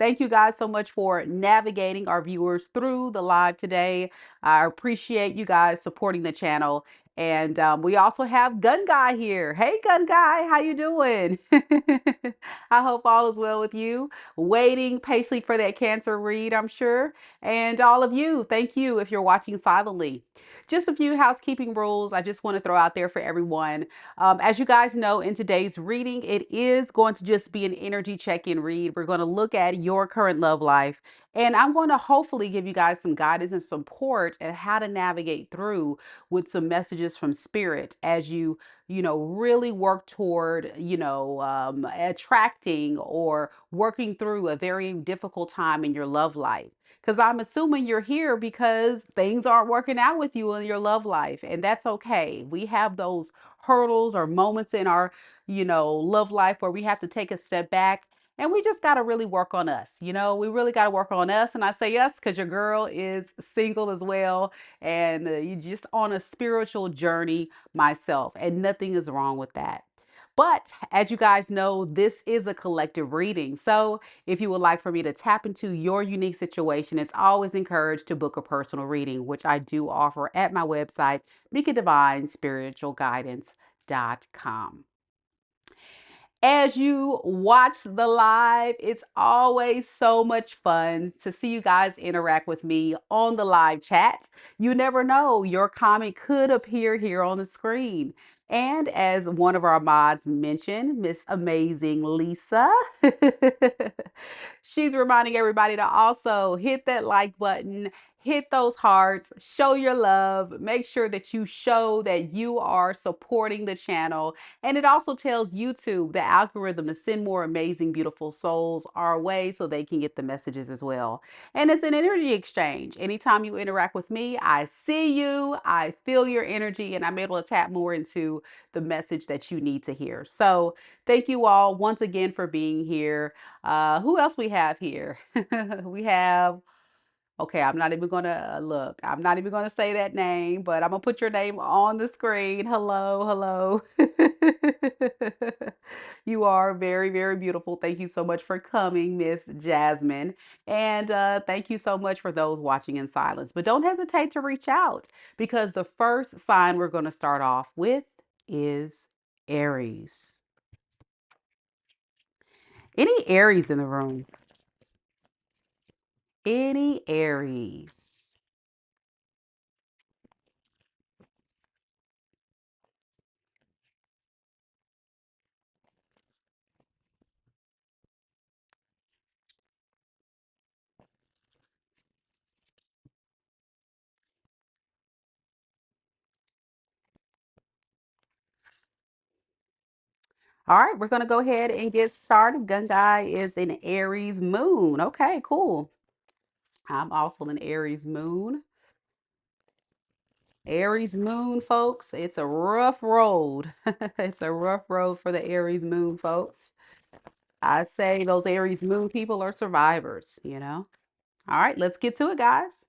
Thank you guys so much for navigating our viewers through the live today. I appreciate you guys supporting the channel. And we also have Gun Guy here. Hey, Gun Guy, how you doing? I hope all is well with you. Waiting patiently for that cancer read, I'm sure. And all of you, thank you if you're watching silently. Just a few housekeeping rules I just want to throw out there for everyone. As you guys know, in today's reading, it is going to just be an energy check-in read. We're going to look at your current love life, and I'm going to hopefully give you guys some guidance and support and how to navigate through with some messages from spirit as you really work toward, attracting or working through a very difficult time in your love life. Because I'm assuming you're here because things aren't working out with you in your love life, and that's okay. We have those hurdles or moments in our, love life where we have to take a step back and we just got to really work on us. We really got to work on us. And I say yes because your girl is single as well. And you just on a spiritual journey myself, and nothing is wrong with that. But as you guys know, this is a collective reading. So if you would like for me to tap into your unique situation, it's always encouraged to book a personal reading, which I do offer at my website, MikaDivineSpiritualGuidance.com. As you watch the live, it's always so much fun to see you guys interact with me on the live chats. You never know, your comment could appear here on the screen. And as one of our mods mentioned, Miss Amazing Lisa, she's reminding everybody to also hit that like button, hit those hearts, show your love, make sure that you show that you are supporting the channel. And it also tells YouTube, the algorithm, to send more amazing, beautiful souls our way so they can get the messages as well. And it's an energy exchange. Anytime you interact with me, I see you, I feel your energy, and I'm able to tap more into the message that you need to hear. So thank you all once again for being here. Who else we have here? We have, okay, I'm not even gonna look. I'm not even gonna say that name, but I'm gonna put your name on the screen. Hello, hello. You are very, very beautiful. Thank you so much for coming, Miss Jasmine. And thank you so much for those watching in silence. But don't hesitate to reach out because the first sign we're gonna start off with is Aries. Any Aries in the room? Any Aries? All right, we're going to go ahead and get started. Gun Guy is an Aries moon. Okay, cool. I'm also an Aries moon. Aries moon, folks, it's a rough road. It's a rough road for the Aries moon, folks. I say those Aries moon people are survivors. All right, let's get to it, guys.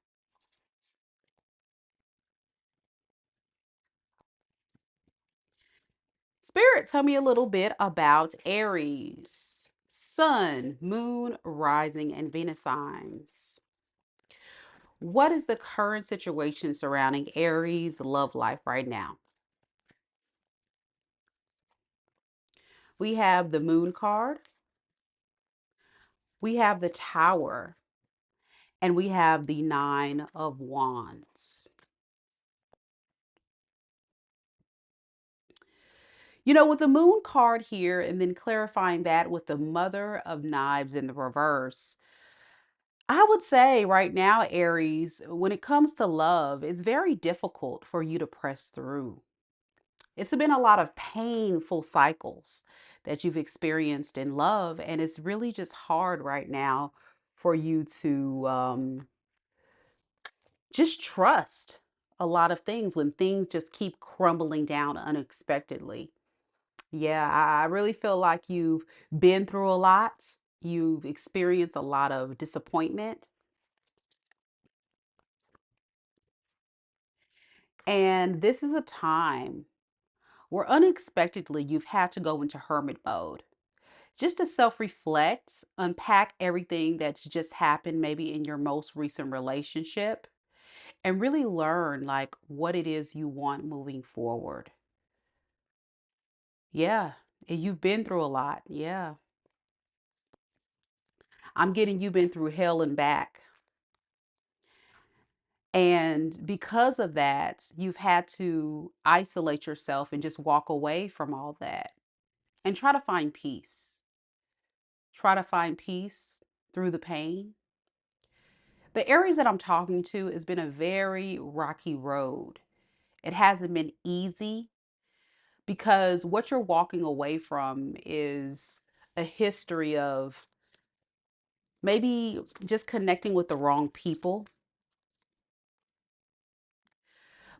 Spirit, tell me a little bit about Aries. Sun, moon, rising, and Venus signs. What is the current situation surrounding Aries' love life right now? We have the Moon card, we have the Tower, and we have the Nine of Wands. With the Moon card here, and then clarifying that with the Mother of Knives in the reverse, I would say right now, Aries, when it comes to love, it's very difficult for you to press through. It's been a lot of painful cycles that you've experienced in love, and it's really just hard right now for you to just trust a lot of things when things just keep crumbling down unexpectedly. Yeah, I really feel like you've been through a lot. You've experienced a lot of disappointment. And this is a time where unexpectedly you've had to go into hermit mode. just to self-reflect, unpack everything that's just happened maybe in your most recent relationship, and really learn like what it is you want moving forward. Yeah, and you've been through a lot. Yeah. I'm getting you've been through hell and back. And because of that, you've had to isolate yourself and just walk away from all that and try to find peace. Try to find peace through the pain. The areas that I'm talking to has been a very rocky road. It hasn't been easy because what you're walking away from is a history of maybe just connecting with the wrong people.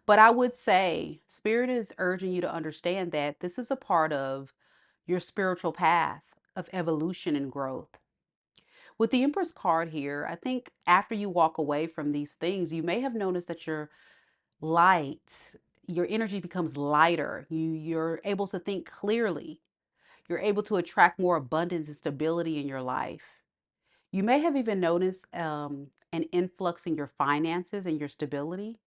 But I would say Spirit is urging you to understand that this is a part of your spiritual path of evolution and growth. With the Empress card here, I think after you walk away from these things, you may have noticed that your light, your energy becomes lighter. You're able to think clearly. You're able to attract more abundance and stability in your life. You may have even noticed an influx in your finances and your stability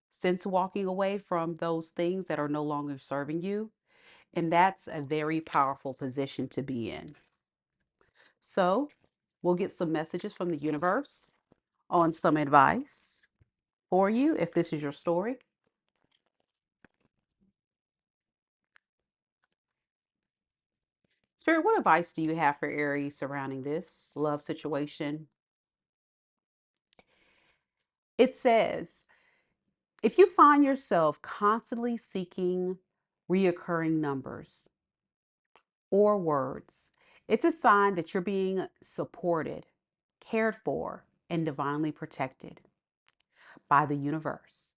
since walking away from those things that are no longer serving you. And that's a very powerful position to be in. So we'll get some messages from the universe on some advice for you if this is your story. Spirit, what advice do you have for Aries surrounding this love situation? It says, if you find yourself constantly seeking reoccurring numbers or words, it's a sign that you're being supported, cared for, and divinely protected by the universe.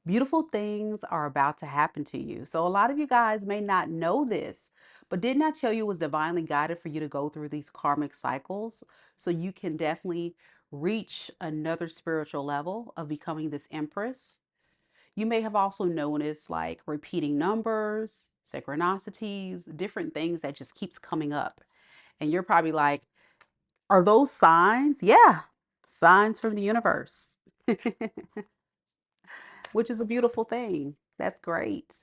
Beautiful things are about to happen to you. So, a lot of you guys may not know this, but didn't I tell you it was divinely guided for you to go through these karmic cycles so you can definitely reach another spiritual level of becoming this empress? You may have also noticed like repeating numbers, synchronicities, different things that just keeps coming up. And you're probably like, are those signs? Yeah, signs from the universe, which is a beautiful thing. That's great.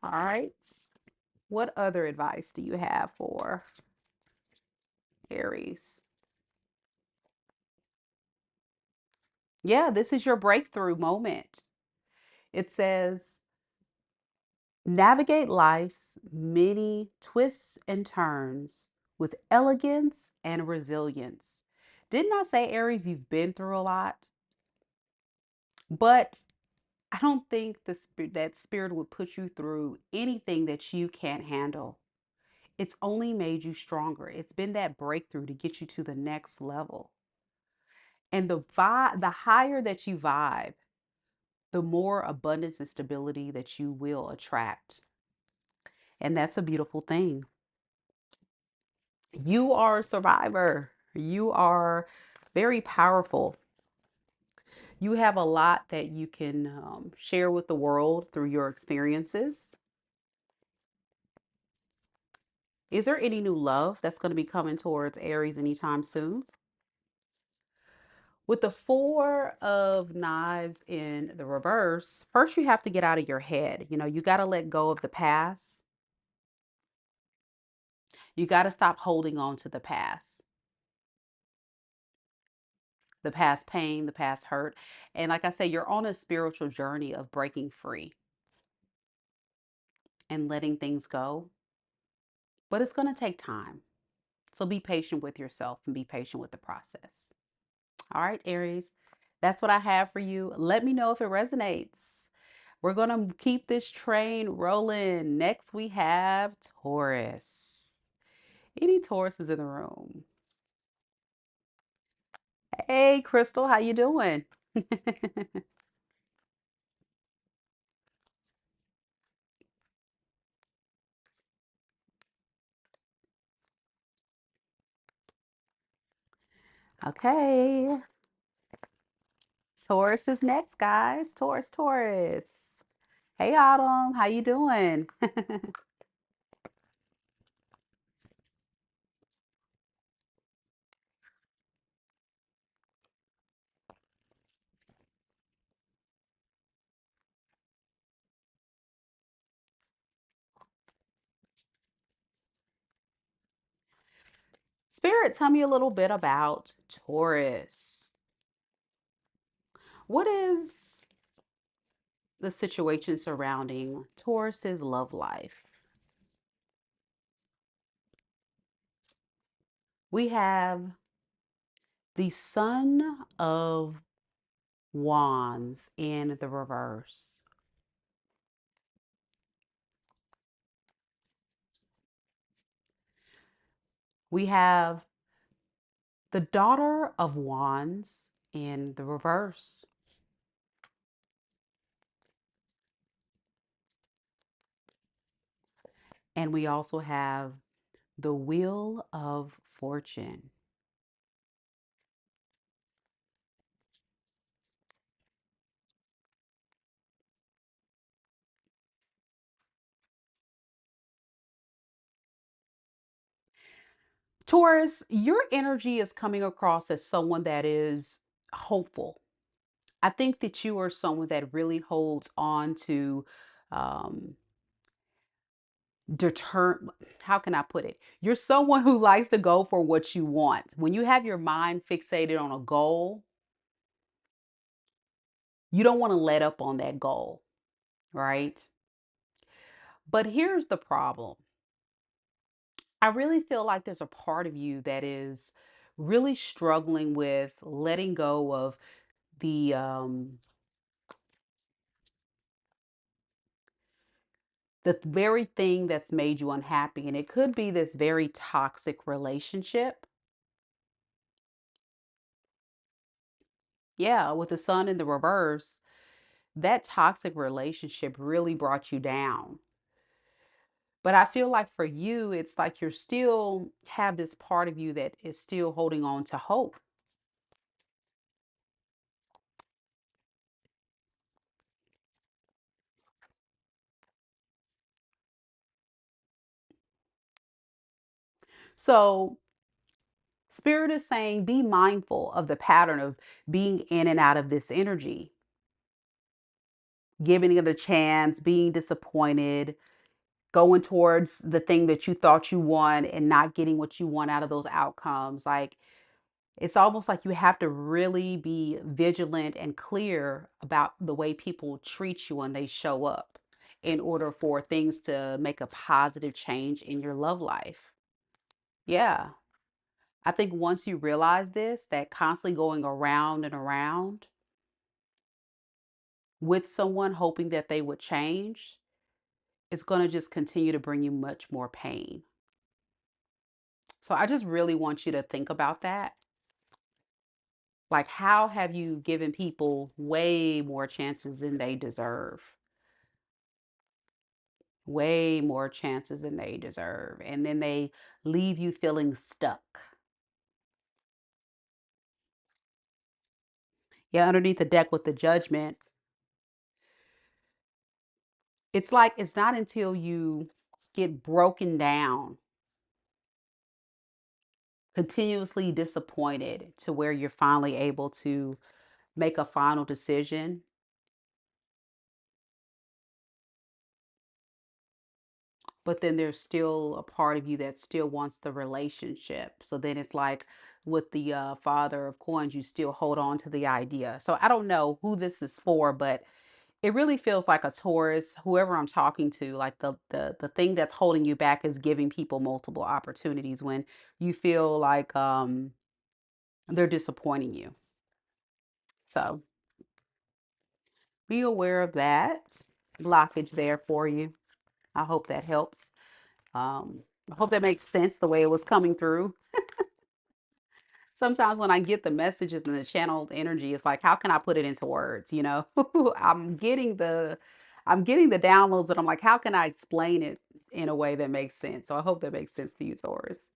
All right. What other advice do you have for Aries? Yeah, this is your breakthrough moment. It says, navigate life's many twists and turns with elegance and resilience. Didn't I say, Aries, you've been through a lot? But I don't think that spirit would put you through anything that you can't handle. It's only made you stronger. It's been that breakthrough to get you to the next level. And the higher that you vibe, the more abundance and stability that you will attract. And that's a beautiful thing. You are a survivor. You are very powerful. You have a lot that you can share with the world through your experiences. Is there any new love that's going to be coming towards Aries anytime soon? With the Four of Knives in the reverse, first you have to get out of your head. You got to let go of the past. You got to stop holding on to the past pain, the past hurt. And like I say, you're on a spiritual journey of breaking free and letting things go. But it's going to take time. So be patient with yourself and be patient with the process. All right, Aries, that's what I have for you. Let me know if it resonates. We're going to keep this train rolling. Next, we have Taurus. Any Tauruses in the room? Hey, Crystal, how you doing? Okay. Taurus is next, guys. Taurus, Taurus. Hey, Autumn, how you doing? Spirit, tell me a little bit about Taurus. What is the situation surrounding Taurus's love life? We have the Son of Wands in the reverse. We have the Daughter of Wands in the reverse. And we also have the Wheel of Fortune. Taurus, your energy is coming across as someone that is hopeful. I think that you are someone that really holds on to um, deter. How can I put it? You're someone who likes to go for what you want. When you have your mind fixated on a goal, you don't want to let up on that goal, right? But here's the problem. I really feel like there's a part of you that is really struggling with letting go of the the very thing that's made you unhappy, and it could be this very toxic relationship. Yeah, with the sun in the reverse, that toxic relationship really brought you down. But I feel like for you, it's like you're still have this part of you that is still holding on to hope. So Spirit is saying be mindful of the pattern of being in and out of this energy, giving it a chance, being disappointed, going towards the thing that you thought you want and not getting what you want out of those outcomes. Like it's almost like you have to really be vigilant and clear about the way people treat you when they show up in order for things to make a positive change in your love life. Yeah. I think once you realize this, that constantly going around and around with someone hoping that they would change is going to just continue to bring you much more pain. So I just really want you to think about that. Like, how have you given people way more chances than they deserve? Way more chances than they deserve. And then they leave you feeling stuck. Yeah, underneath the deck with the judgment, it's like it's not until you get broken down, continuously disappointed to where you're finally able to make a final decision. But then there's still a part of you that still wants the relationship. So then it's like with the father of coins, you still hold on to the idea. So I don't know who this is for, but it really feels like a Taurus, whoever I'm talking to, like the thing that's holding you back is giving people multiple opportunities when you feel like they're disappointing you. So be aware of that blockage there for you. I hope that helps. I hope that makes sense the way it was coming through. Sometimes when I get the messages and the channeled energy, it's like, how can I put it into words? You know, I'm getting the I'm getting the downloads, and I'm like, how can I explain it in a way that makes sense? So I hope that makes sense to you, Taurus.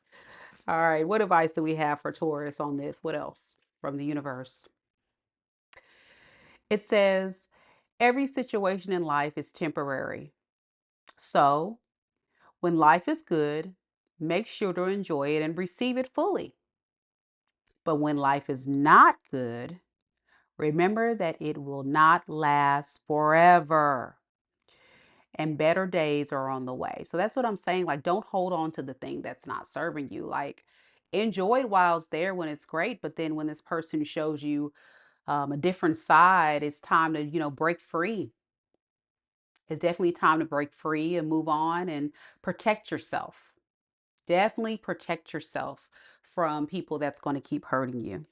All right, what advice do we have for Taurus on this? What else from the universe? It says, every situation in life is temporary. So when life is good, make sure to enjoy it and receive it fully. But when life is not good, remember that it will not last forever and better days are on the way. So that's what I'm saying. Like, don't hold on to the thing that's not serving you. Like, enjoy it while it's there when it's great, but then when this person shows you a different side, it's time to, break free. It's definitely time to break free and move on and protect yourself. Definitely protect yourself from people that's going to keep hurting you.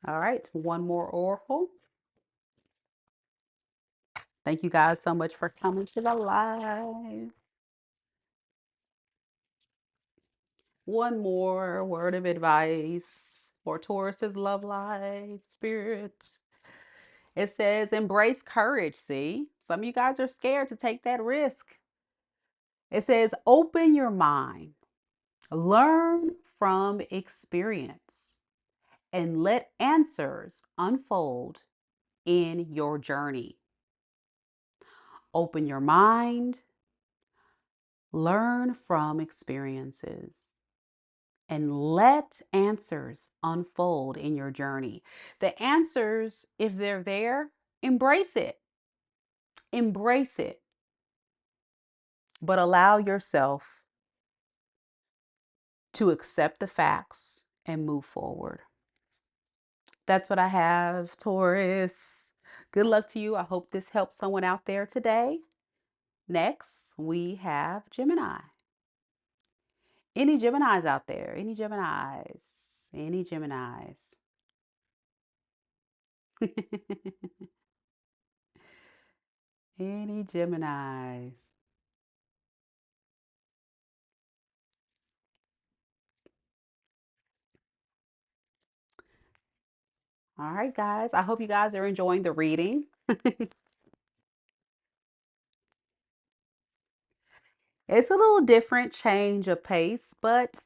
All right, one more oracle. Thank you guys so much for coming to the live. One more word of advice for Taurus's love life, spirits. It says, embrace courage. See, some of you guys are scared to take that risk. It says, open your mind, learn from experience, and let answers unfold in your journey. Open your mind, learn from experiences, and let answers unfold in your journey. The answers, if they're there, embrace it. Embrace it. But allow yourself to accept the facts and move forward. That's what I have, Taurus. Good luck to you. I hope this helps someone out there today. Next, we have Gemini. Any Geminis out there? Any Geminis? Any Geminis? Any Geminis? All right, guys. I hope you guys are enjoying the reading. It's a little different change of pace, but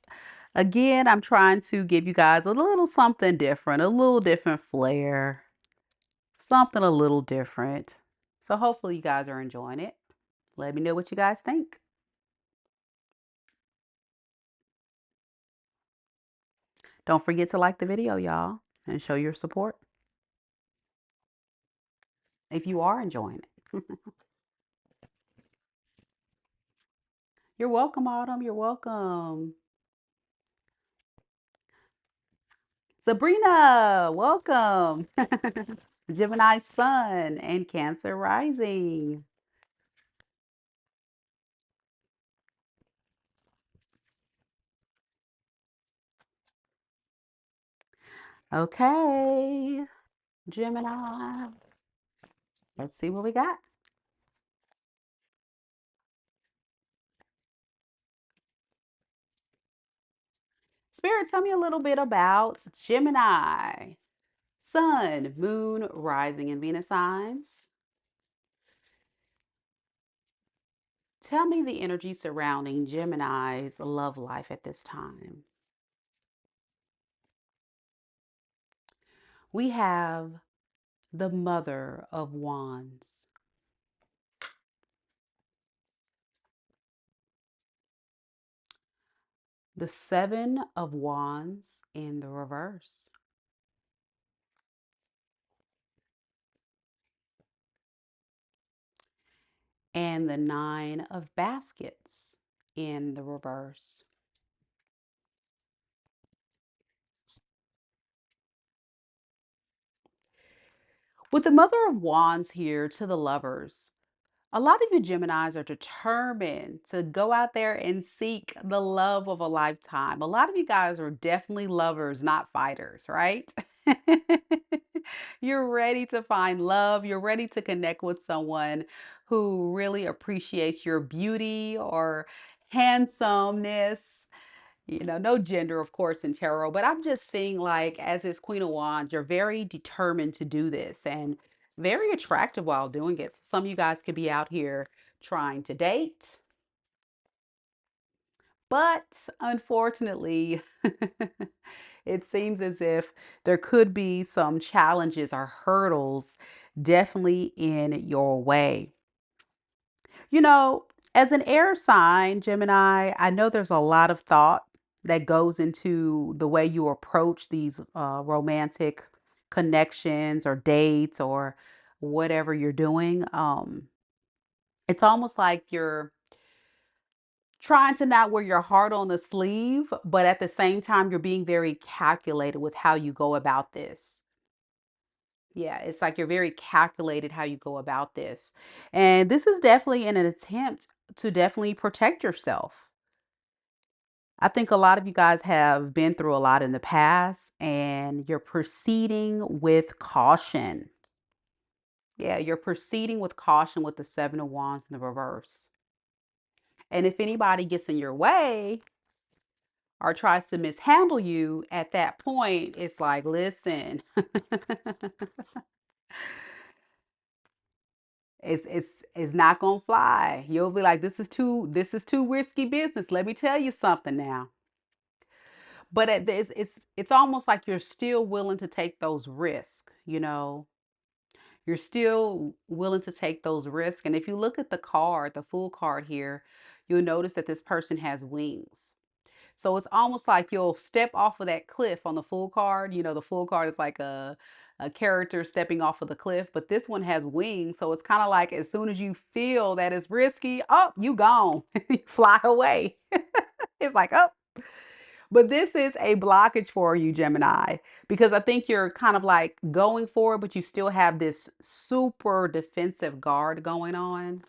again, I'm trying to give you guys a little something different, a little different flair, something a little different. So hopefully you guys are enjoying it. Let me know what you guys think. Don't forget to like the video, y'all, and show your support if you are enjoying it. You're welcome, Autumn. You're welcome. Sabrina, welcome. Gemini Sun and Cancer Rising. Okay, Gemini. Let's see what we got. Spirit, tell me a little bit about Gemini. Sun, Moon, Rising, and Venus signs. Tell me the energy surrounding Gemini's love life at this time. We have the Mother of Wands. The Seven of Wands in the reverse. And the Nine of Baskets in the reverse. With the Mother of Wands here to the lovers, a lot of you Geminis are determined to go out there and seek the love of a lifetime. A lot of you guys are definitely lovers, not fighters, right? You're ready to find love. You're ready to connect with someone who really appreciates your beauty or handsomeness. No gender, of course, in tarot, but I'm just seeing like as this Queen of Wands, you're very determined to do this and very attractive while doing it. So some of you guys could be out here trying to date, but unfortunately, it seems as if there could be some challenges or hurdles definitely in your way. You know, as an air sign, Gemini, I know there's a lot of thought that goes into the way you approach these romantic connections or dates or whatever you're doing. It's almost like you're trying to not wear your heart on the sleeve, but at the same time, you're being very calculated with how you go about this. Yeah, it's like you're very calculated how you go about this. And this is definitely in an attempt to definitely protect yourself. I think a lot of you guys have been through a lot in the past and you're proceeding with caution. Yeah, you're proceeding with caution with the Seven of Wands in the reverse. And if anybody gets in your way or tries to mishandle you at that point, it's like, listen, it's not gonna fly. You'll be like, this is too risky business. Let me tell you something now. But it's almost like you're still willing to take those risks, you know. You're still willing to take those risks. And if you look at the card, the full card here, you'll notice that this person has wings. So it's almost like you'll step off of that cliff on the full card. You know, the full card is like a character stepping off of the cliff, but this one has wings. So it's kind of like as soon as you feel that it's risky, oh, you gone. You fly away. It's like, oh. But this is a blockage for you, Gemini, because I think you're kind of like going for it, but you still have this super defensive guard going on.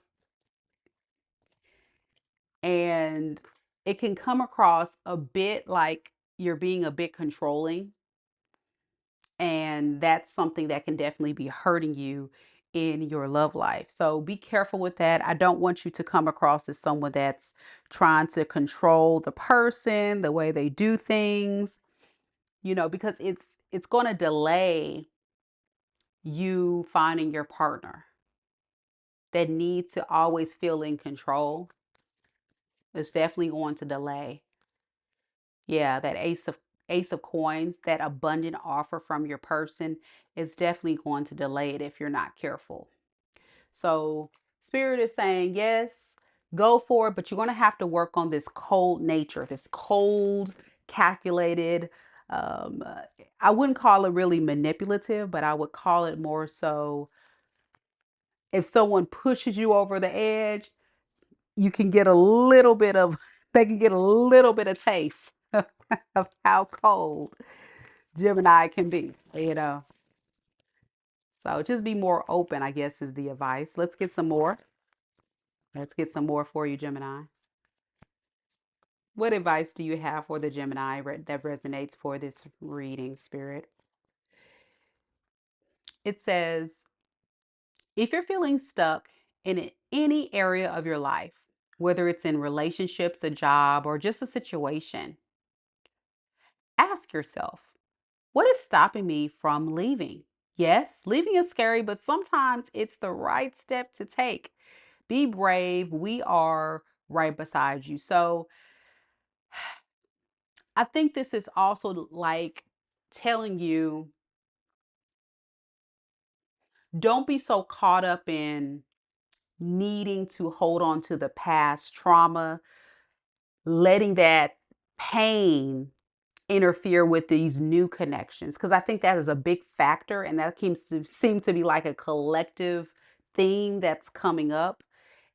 And it can come across a bit like you're being a bit controlling. And that's something that can definitely be hurting you in your love life. So be careful with that. I don't want you to come across as someone that's trying to control the person, the way they do things, you know, because it's going to delay you finding your partner that needs to always feel in control. It's definitely going to delay. Yeah, that ace of coins, that abundant offer from your person is definitely going to delay it if you're not careful. So spirit is saying, yes, go for it, but you're going to have to work on this cold nature, this cold, calculated, um, uh, I wouldn't call it really manipulative, but I would call it more so if someone pushes you over the edge, you can get a little bit of, they can get a little bit of taste of how cold Gemini can be, you know. So just be more open, I guess, is the advice. Let's get some more. Let's get some more for you, Gemini. What advice do you have for the Gemini that resonates for this reading, Spirit? It says, if you're feeling stuck in any area of your life, whether it's in relationships, a job, or just a situation, ask yourself, what is stopping me from leaving? Yes, leaving is scary, but sometimes it's the right step to take. Be brave. We are right beside you. So I think this is also like telling you, don't be so caught up in needing to hold on to the past trauma, letting that pain interfere with these new connections. Because I think that is a big factor, and that seem to be like a collective theme that's coming up.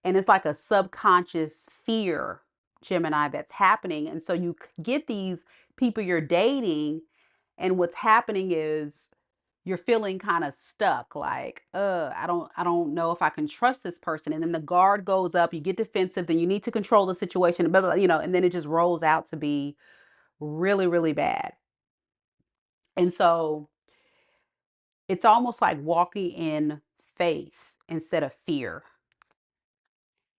And it's like a subconscious fear, Gemini, that's happening. And so you get these people you're dating, and what's happening is you're feeling kind of stuck, like, I don't know if I can trust this person. And then the guard goes up, you get defensive, then you need to control the situation, blah, blah, you know, and then it just rolls out to be really, really bad. And so it's almost like walking in faith instead of fear,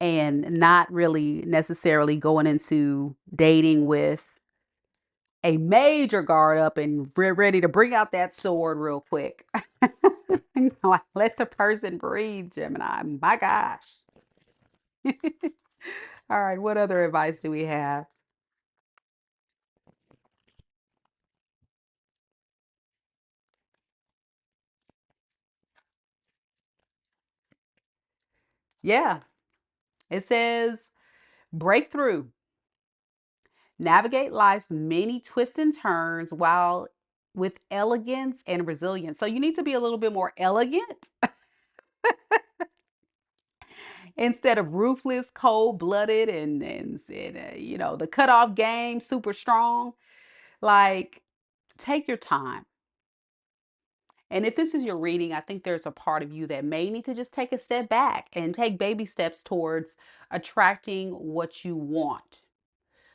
and not really necessarily going into dating with a major guard up and ready to bring out that sword real quick. Like, let the person breathe, Gemini. My gosh. All right, what other advice do we have? Yeah, it says breakthrough. Navigate life many twists and turns while with elegance and resilience. So you need to be a little bit more elegant Instead of ruthless, cold-blooded, you know, the cutoff game, super strong. Like, take your time. And if this is your reading, I think there's a part of you that may need to just take a step back and take baby steps towards attracting what you want.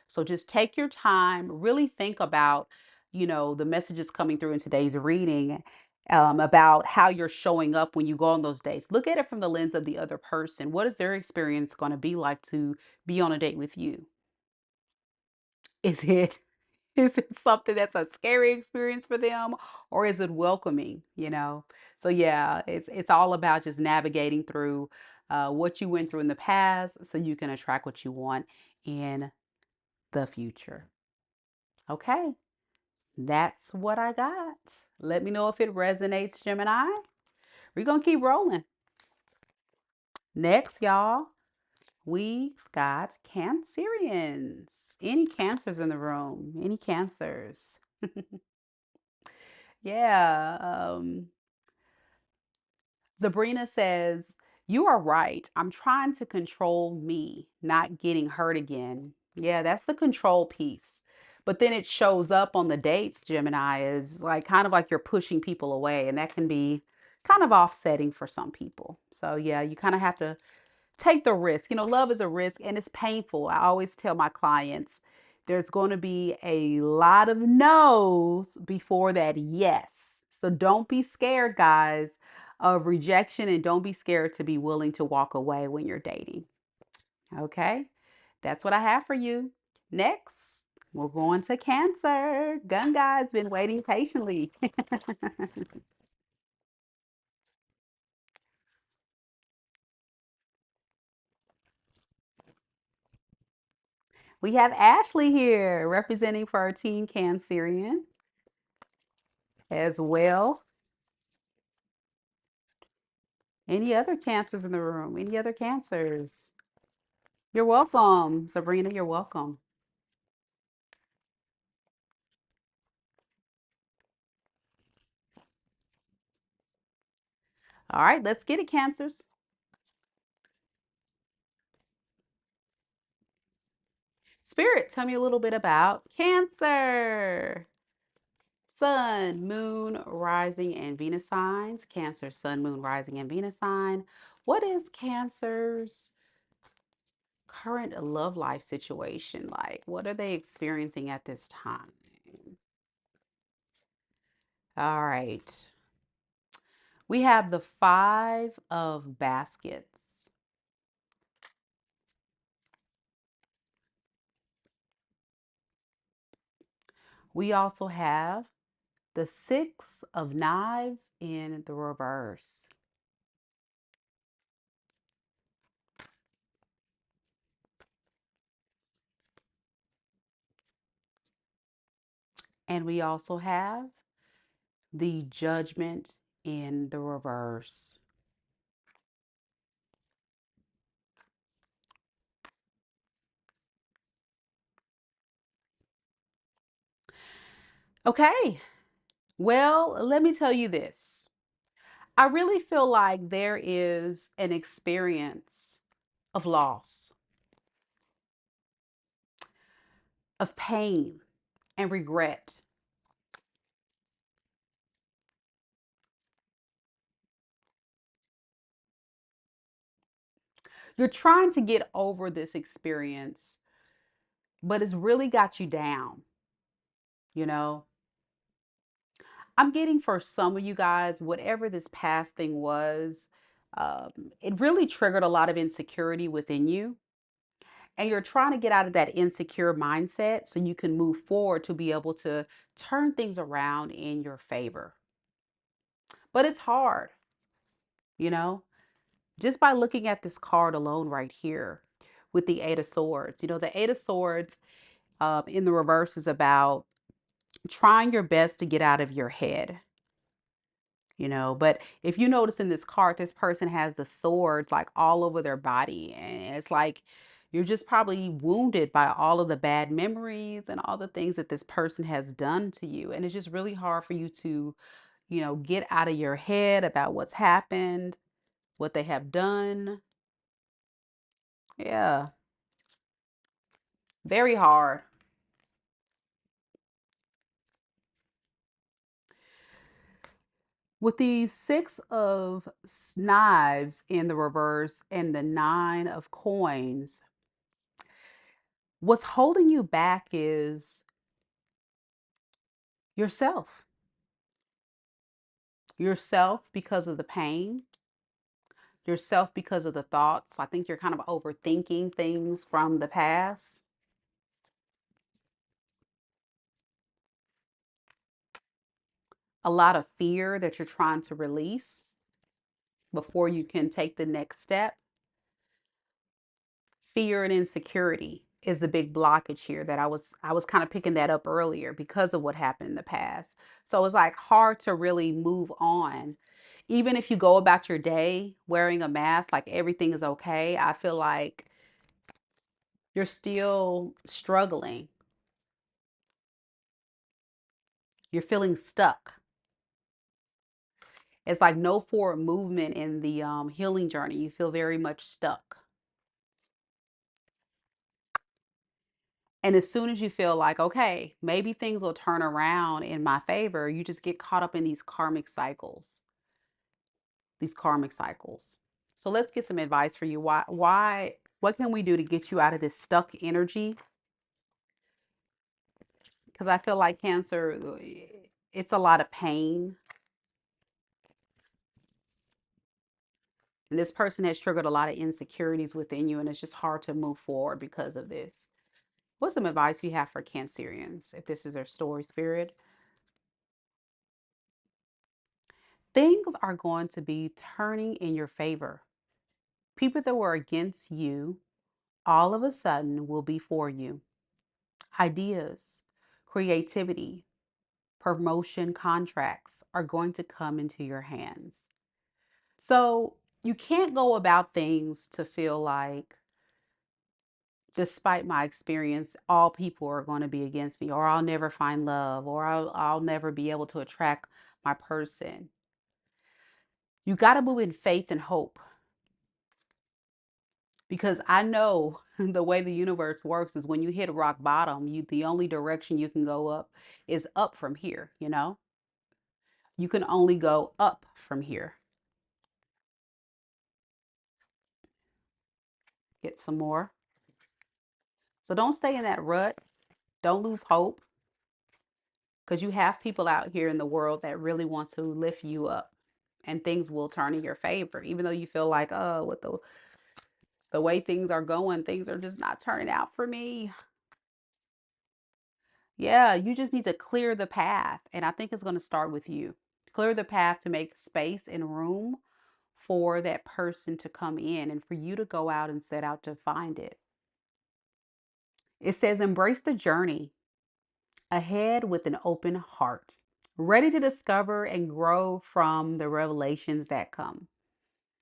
So just take your time, really think about, you know, the messages coming through in today's reading, about how you're showing up when you go on those dates. Look at it from the lens of the other person. What is their experience going to be like to be on a date with you? Is it is it something that's a scary experience for them, or is it welcoming, you know? So yeah, it's all about just navigating through what you went through in the past so you can attract what you want in the future. Okay, that's what I got. Let me know if it resonates, Gemini. We're going to keep rolling. Next, y'all, we've got Cancerians. Any cancers in the room? Any cancers? Yeah. Sabrina says, "You are right. I'm trying to control me, not getting hurt again." Yeah, that's the control piece. But then it shows up on the dates, Gemini, is like kind of like you're pushing people away, and that can be kind of offsetting for some people. So, yeah, you kind of have to take the risk. You know, love is a risk and it's painful. I always tell my clients there's going to be a lot of no's before that yes. So don't be scared, guys, of rejection, and don't be scared to be willing to walk away when you're dating. Okay? That's what I have for you. Next, we're going to Cancer. Gun guy's been waiting patiently. We have Ashley here representing for our team Cancerian as well. Any other cancers in the room? Any other cancers? You're welcome, Sabrina. You're welcome. All right, let's get it, cancers. Spirit, tell me a little bit about Cancer. Sun, moon, rising, and Venus signs. Cancer, sun, moon, rising, and Venus sign. What is Cancer's current love life situation like? What are they experiencing at this time? All right. We have the Five of Baskets. We also have the Six of Knives in the reverse. And we also have the Judgment in the reverse. Okay, well, let me tell you this. I really feel like there is an experience of loss, of pain, and regret. You're trying to get over this experience, but it's really got you down, you know? I'm getting for some of you guys, whatever this past thing was, it really triggered a lot of insecurity within you. And you're trying to get out of that insecure mindset so you can move forward to be able to turn things around in your favor. But it's hard, you know, just by looking at this card alone right here with the Eight of Swords. You know, the Eight of Swords in the reverse is about trying your best to get out of your head, you know. But if you notice in this card, this person has the swords like all over their body, and it's like you're just probably wounded by all of the bad memories and all the things that this person has done to you, and it's just really hard for you to, you know, get out of your head about what's happened, what they have done. Yeah. Very hard. With the six of knives in the reverse and the nine of coins, what's holding you back is yourself. Yourself because of the pain, yourself because of the thoughts. I think you're kind of overthinking things from the past. A lot of fear that you're trying to release before you can take the next step. Fear and insecurity is the big blockage here that I was kind of picking that up earlier because of what happened in the past. So it's like hard to really move on. Even if you go about your day wearing a mask like everything is okay, I feel like you're still struggling. You're feeling stuck. It's like no forward movement in the healing journey. You feel very much stuck. And as soon as you feel like, okay, maybe things will turn around in my favor, you just get caught up in these karmic cycles. These karmic cycles. So let's get some advice for you. What can we do to get you out of this stuck energy? Because I feel like Cancer, it's a lot of pain. And this person has triggered a lot of insecurities within you, and it's just hard to move forward because of this. What's some advice you have for Cancerians if this is their story, Spirit? Things are going to be turning in your favor. People that were against you all of a sudden will be for you. Ideas, creativity, promotion contracts are going to come into your hands. So you can't go about things to feel like, despite my experience, all people are going to be against me, or I'll never find love, or I'll never be able to attract my person. You got to move in faith and hope, because I know the way the universe works is when you hit rock bottom, the only direction you can go up is up from here, you know? You can only go up from here. Get some more. So don't stay in that rut. Don't lose hope, because you have people out here in the world that really want to lift you up, and things will turn in your favor. Even though you feel like, oh, with the way things are going, things are just not turning out for me. Yeah, you just need to clear the path. And I think it's going to start with you. Clear the path to make space and room for that person to come in and for you to go out and set out to find it. It says, embrace the journey ahead with an open heart, ready to discover and grow from the revelations that come.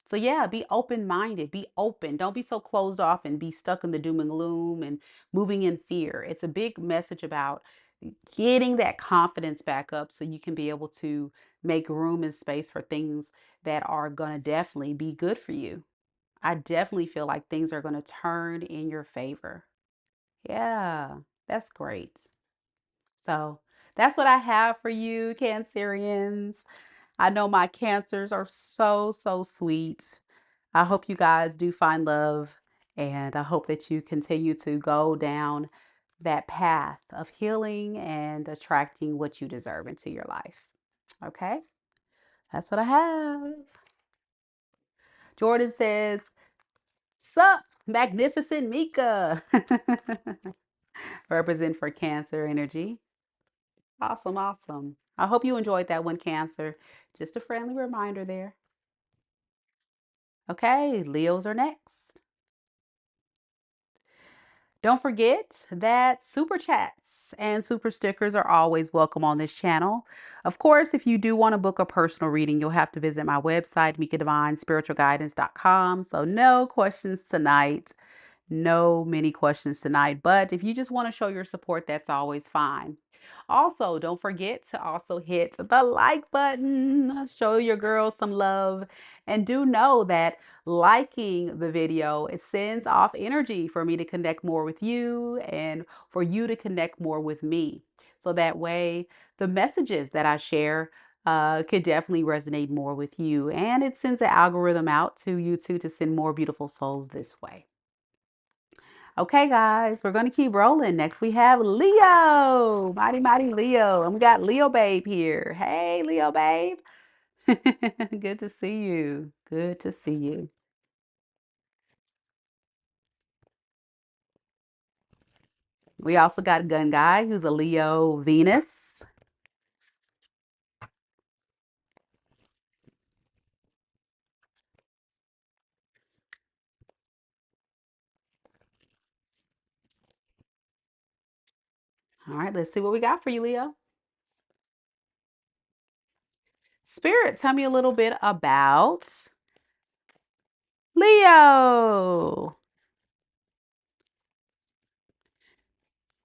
So yeah, be open-minded, be open. Don't be so closed off and be stuck in the doom and gloom and moving in fear. It's a big message about getting that confidence back up so you can be able to make room and space for things that are going to definitely be good for you. I definitely feel like things are going to turn in your favor. Yeah, that's great. So that's what I have for you, Cancerians. I know my Cancers are so, so sweet. I hope you guys do find love, and I hope that you continue to go down that path of healing and attracting what you deserve into your life. Okay, that's what I have. Jordan says, sup, magnificent Mika. Represent for Cancer energy. Awesome, awesome. I hope you enjoyed that one, Cancer. Just a friendly reminder there. Okay, Leos are next. Don't forget that super chats and super stickers are always welcome on this channel. Of course, if you do want to book a personal reading, you'll have to visit my website, MikaDivineSpiritualGuidance.com. So no questions tonight. No many questions tonight, but if you just want to show your support, that's always fine. Also, don't forget to also hit the like button, show your girls some love, and do know that liking the video, it sends off energy for me to connect more with you and for you to connect more with me. So that way, the messages that I share could definitely resonate more with you, and it sends an algorithm out to YouTube to send more beautiful souls this way. Okay, guys, we're going to keep rolling. Next, we have Leo, mighty, mighty Leo. And we got Leo Babe here. Hey, Leo Babe. Good to see you. Good to see you. We also got Gun Guy, who's a Leo Venus. All right, let's see what we got for you, Leo. Spirit, tell me a little bit about Leo.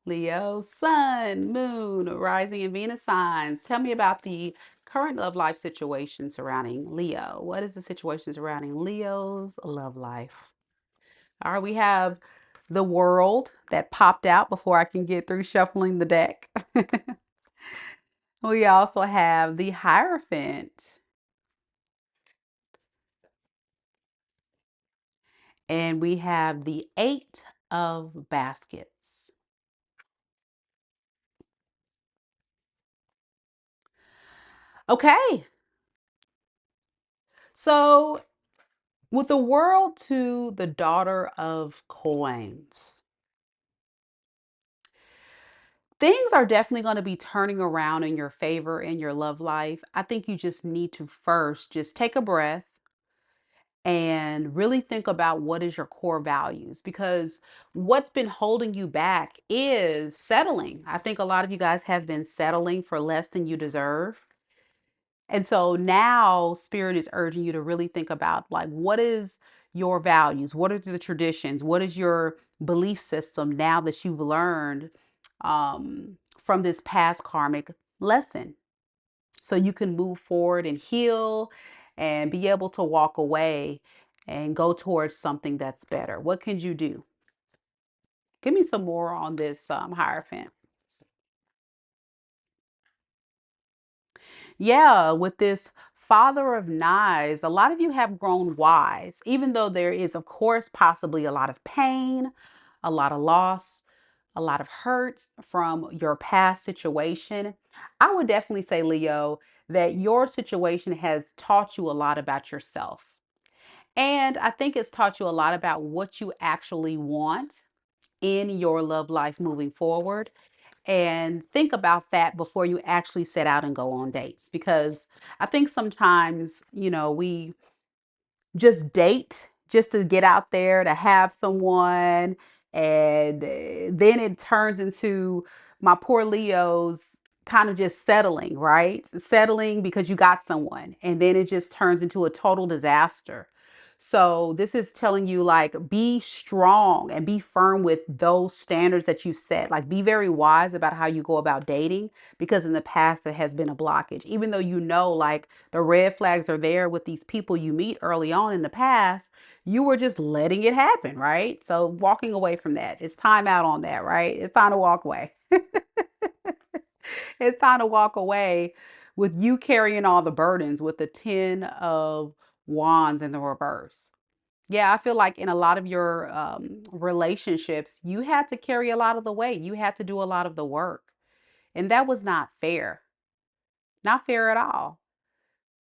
Leo, Sun, Moon, Rising, and Venus signs. Tell me about the current love life situation surrounding Leo. What is the situation surrounding Leo's love life? All right, we have the World that popped out before I can get through shuffling the deck. We also have the Hierophant. And we have the Eight of Baskets. Okay. So with the World to the Daughter of Coins, things are definitely going to be turning around in your favor in your love life. I think you just need to first just take a breath and really think about what is your core values, because what's been holding you back is settling. I think a lot of you guys have been settling for less than you deserve. And so now Spirit is urging you to really think about, like, what is your values? What are the traditions? What is your belief system now that you've learned from this past karmic lesson? So you can move forward and heal and be able to walk away and go towards something that's better. What can you do? Give me some more on this Hierophant. Yeah, with this Father of Knives, a lot of you have grown wise, even though there is, of course, possibly a lot of pain, a lot of loss, a lot of hurts from your past situation. I would definitely say, Leo, that your situation has taught you a lot about yourself. And I think it's taught you a lot about what you actually want in your love life moving forward. And think about that before you actually set out and go on dates. Because I think sometimes, we just date just to get out there to have someone. And then it turns into my poor Leos kind of just settling, right? Settling because you got someone. And then it just turns into a total disaster. So this is telling you, like, be strong and be firm with those standards that you've set. Like, be very wise about how you go about dating, because in the past there has been a blockage. Even though like, the red flags are there with these people you meet early on in the past, you were just letting it happen, right? So walking away from that. It's time out on that, right? It's time to walk away. It's time to walk away with you carrying all the burdens with the 10 of Wands in the reverse. Yeah, I feel like in a lot of your relationships, you had to carry a lot of the weight. You had to do a lot of the work. And that was not fair. Not fair at all.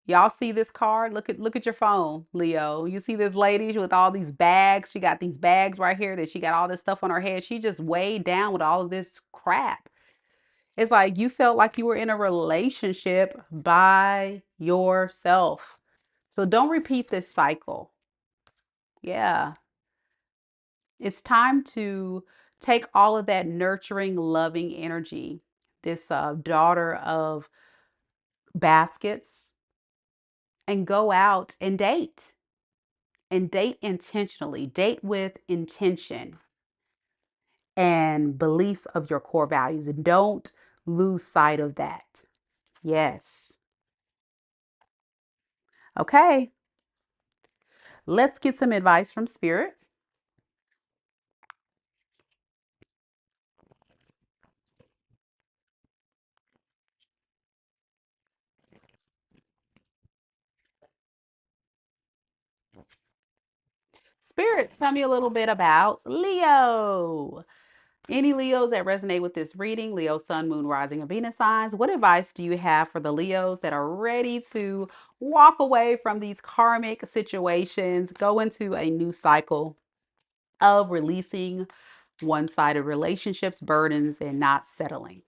Y'all see this card? Look at your phone, Leo. You see this lady with all these bags. She got these bags right here that she got all this stuff on her head. She just weighed down with all of this crap. It's like you felt like you were in a relationship by yourself. So don't repeat this cycle. Yeah. It's time to take all of that nurturing, loving energy, this daughter of baskets, and go out and date. and date intentionally. Date with intention and beliefs of your core values, and don't lose sight of that. Yes. Okay. Let's get some advice from Spirit. Spirit, tell me a little bit about Leo. Any Leos that resonate with this reading, Leo, Sun, Moon, Rising, and Venus signs, what advice do you have for the Leos that are ready to walk away from these karmic situations, go into a new cycle of releasing one-sided relationships, burdens, and not settling?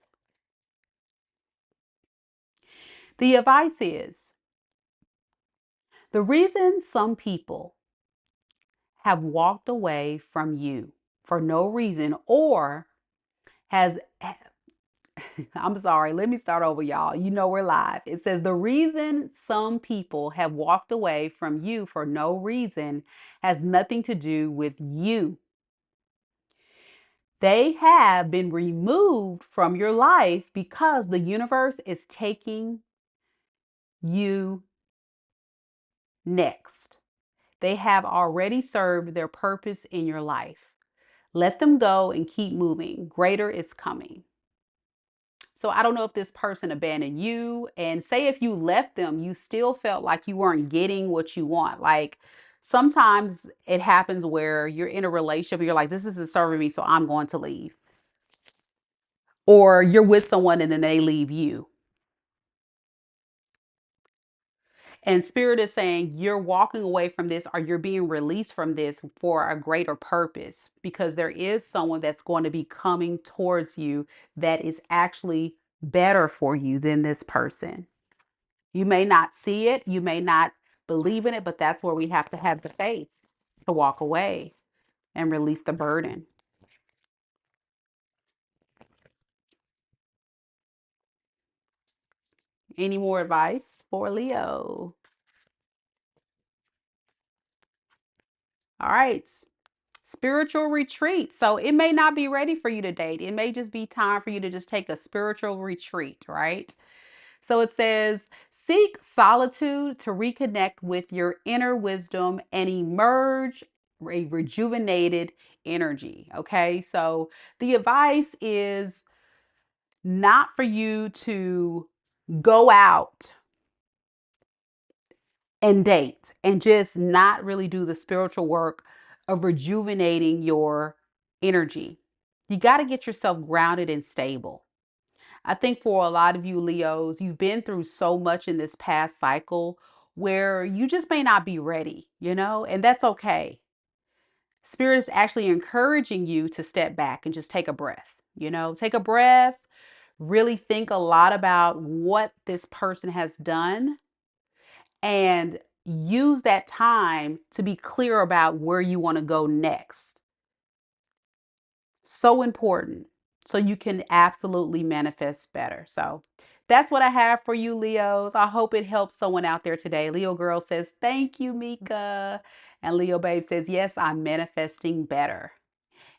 The advice is the reason some people have walked away from you for no reason or has I'm sorry, let me start over, y'all. You know we're live. It says the reason some people have walked away from you for no reason has nothing to do with you. They have been removed from your life because the universe is taking you next. They have already served their purpose in your life. Let them go and keep moving. Greater is coming. So I don't know if this person abandoned you, and say if you left them, you still felt like you weren't getting what you want. Like sometimes it happens where you're in a relationship and you're like, this isn't serving me, so I'm going to leave. Or you're with someone and then they leave you. And Spirit is saying you're walking away from this or you're being released from this for a greater purpose, because there is someone that's going to be coming towards you that is actually better for you than this person. You may not see it, you may not believe in it, but that's where we have to have the faith to walk away and release the burden. Any more advice for Leo? All right. Spiritual retreat. So it may not be ready for you to date. It may just be time for you to just take a spiritual retreat, right? So it says, seek solitude to reconnect with your inner wisdom and emerge a rejuvenated energy. Okay. So the advice is not for you to go out and date and just not really do the spiritual work of rejuvenating your energy. You got to get yourself grounded and stable. I think for a lot of you Leos, you've been through so much in this past cycle where you just may not be ready, and that's okay. Spirit is actually encouraging you to step back and just take a breath, take a breath, really think a lot about what this person has done and use that time to be clear about where you want to go next. So important. So you can absolutely manifest better. So that's what I have for you, Leos. I hope it helps someone out there today. Leo Girl says, thank you, Mika. And Leo Babe says, yes, I'm manifesting better.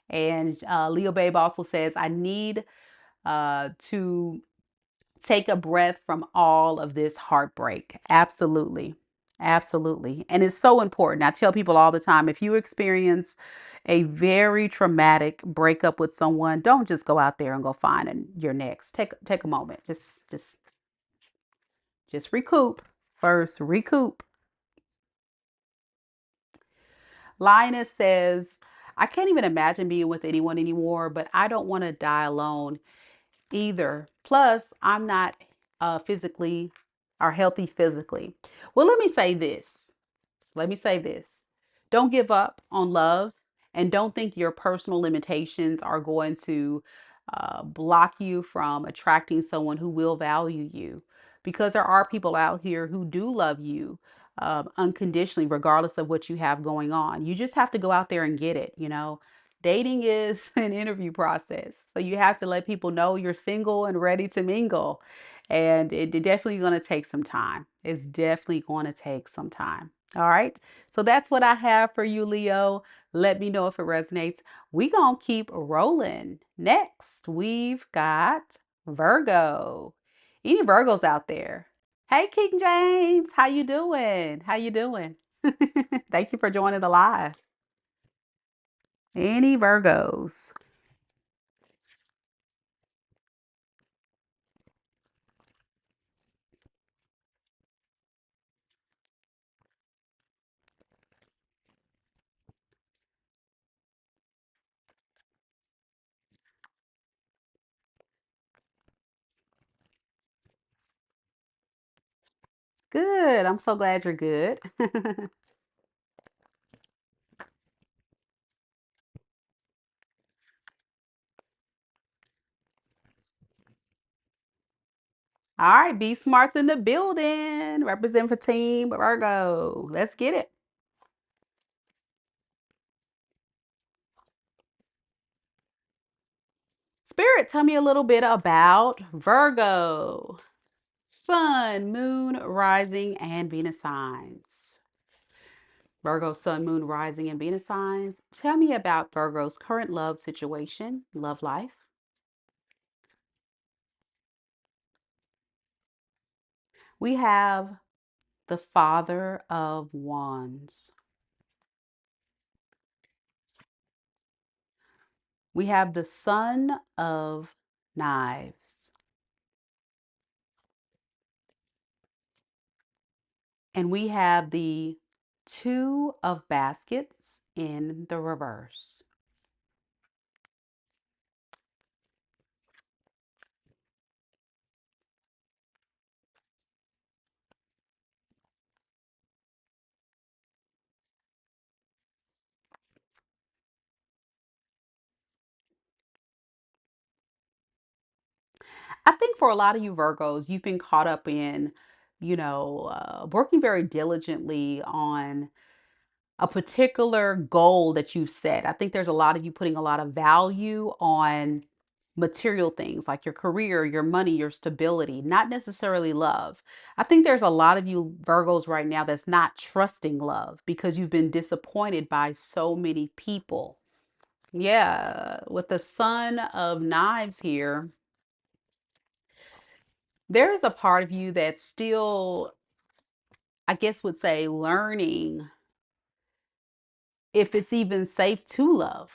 And Leo Babe also says, I need to take a breath from all of this heartbreak. Absolutely. Absolutely. And it's so important. I tell people all the time, if you experience a very traumatic breakup with someone, don't just go out there and go find your next. Take a moment. Just recoup. First, recoup. Linus says, I can't even imagine being with anyone anymore, but I don't want to die alone either. Plus, I'm not physically or healthy physically. Well, let me say this. Let me say this. Don't give up on love, and don't think your personal limitations are going to block you from attracting someone who will value you, because there are people out here who do love you unconditionally, regardless of what you have going on. You just have to go out there and get it. Dating is an interview process. So you have to let people know you're single and ready to mingle. And it definitely going to take some time. It's definitely going to take some time. All right. So that's what I have for you, Leo. Let me know if it resonates. We gonna keep rolling. Next, we've got Virgo. Any Virgos out there? Hey, King James, how you doing? How you doing? Thank you for joining the live. Any Virgos? Good. I'm so glad you're good. All right, Be Smart's in the building. Represent for Team Virgo. Let's get it. Spirit, tell me a little bit about Virgo. Sun, Moon, Rising, and Venus signs. Virgo, Sun, Moon, Rising, and Venus signs. Tell me about Virgo's current love situation, love life. We have the Father of Wands. We have the Son of Knives. And we have the Two of Baskets in the reverse. I think for a lot of you Virgos, you've been caught up in, working very diligently on a particular goal that you've set. I think there's a lot of you putting a lot of value on material things like your career, your money, your stability, not necessarily love. I think there's a lot of you Virgos right now that's not trusting love because you've been disappointed by so many people. Yeah, with the Son of Knives here, there is a part of you that's still, I guess, would say learning if it's even safe to love.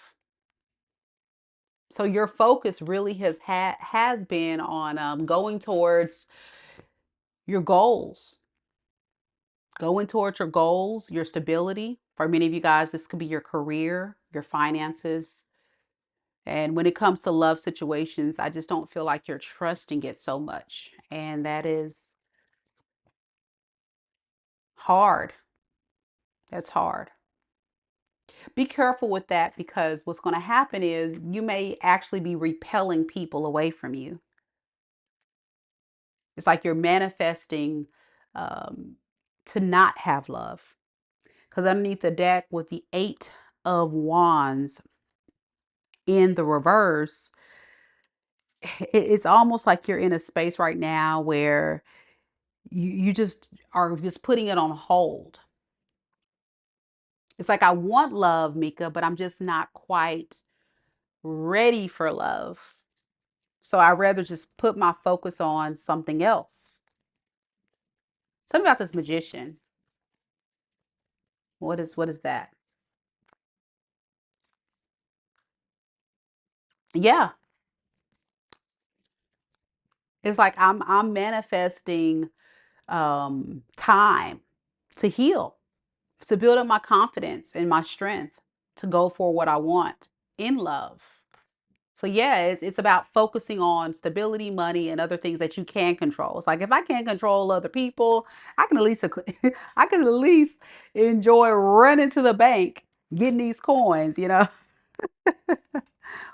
So your focus really has been on going towards your goals, your stability. For many of you guys, this could be your career, your finances. And when it comes to love situations, I just don't feel like you're trusting it so much. And that is hard. That's hard. Be careful with that because what's going to happen is you may actually be repelling people away from you. It's like you're manifesting um, to not have love. Because underneath the deck with the Eight of Wands in the reverse, it's almost like you're in a space right now where you just are just putting it on hold. It's like I want love, Mika, but I'm just not quite ready for love. So I'd rather just put my focus on something else. Something about this magician. What is that? Yeah. It's like I'm manifesting time to heal, to build up my confidence and my strength to go for what I want in love. So yeah, it's about focusing on stability, money, and other things that you can control. It's like if I can't control other people, I can at least I can at least enjoy running to the bank, getting these coins,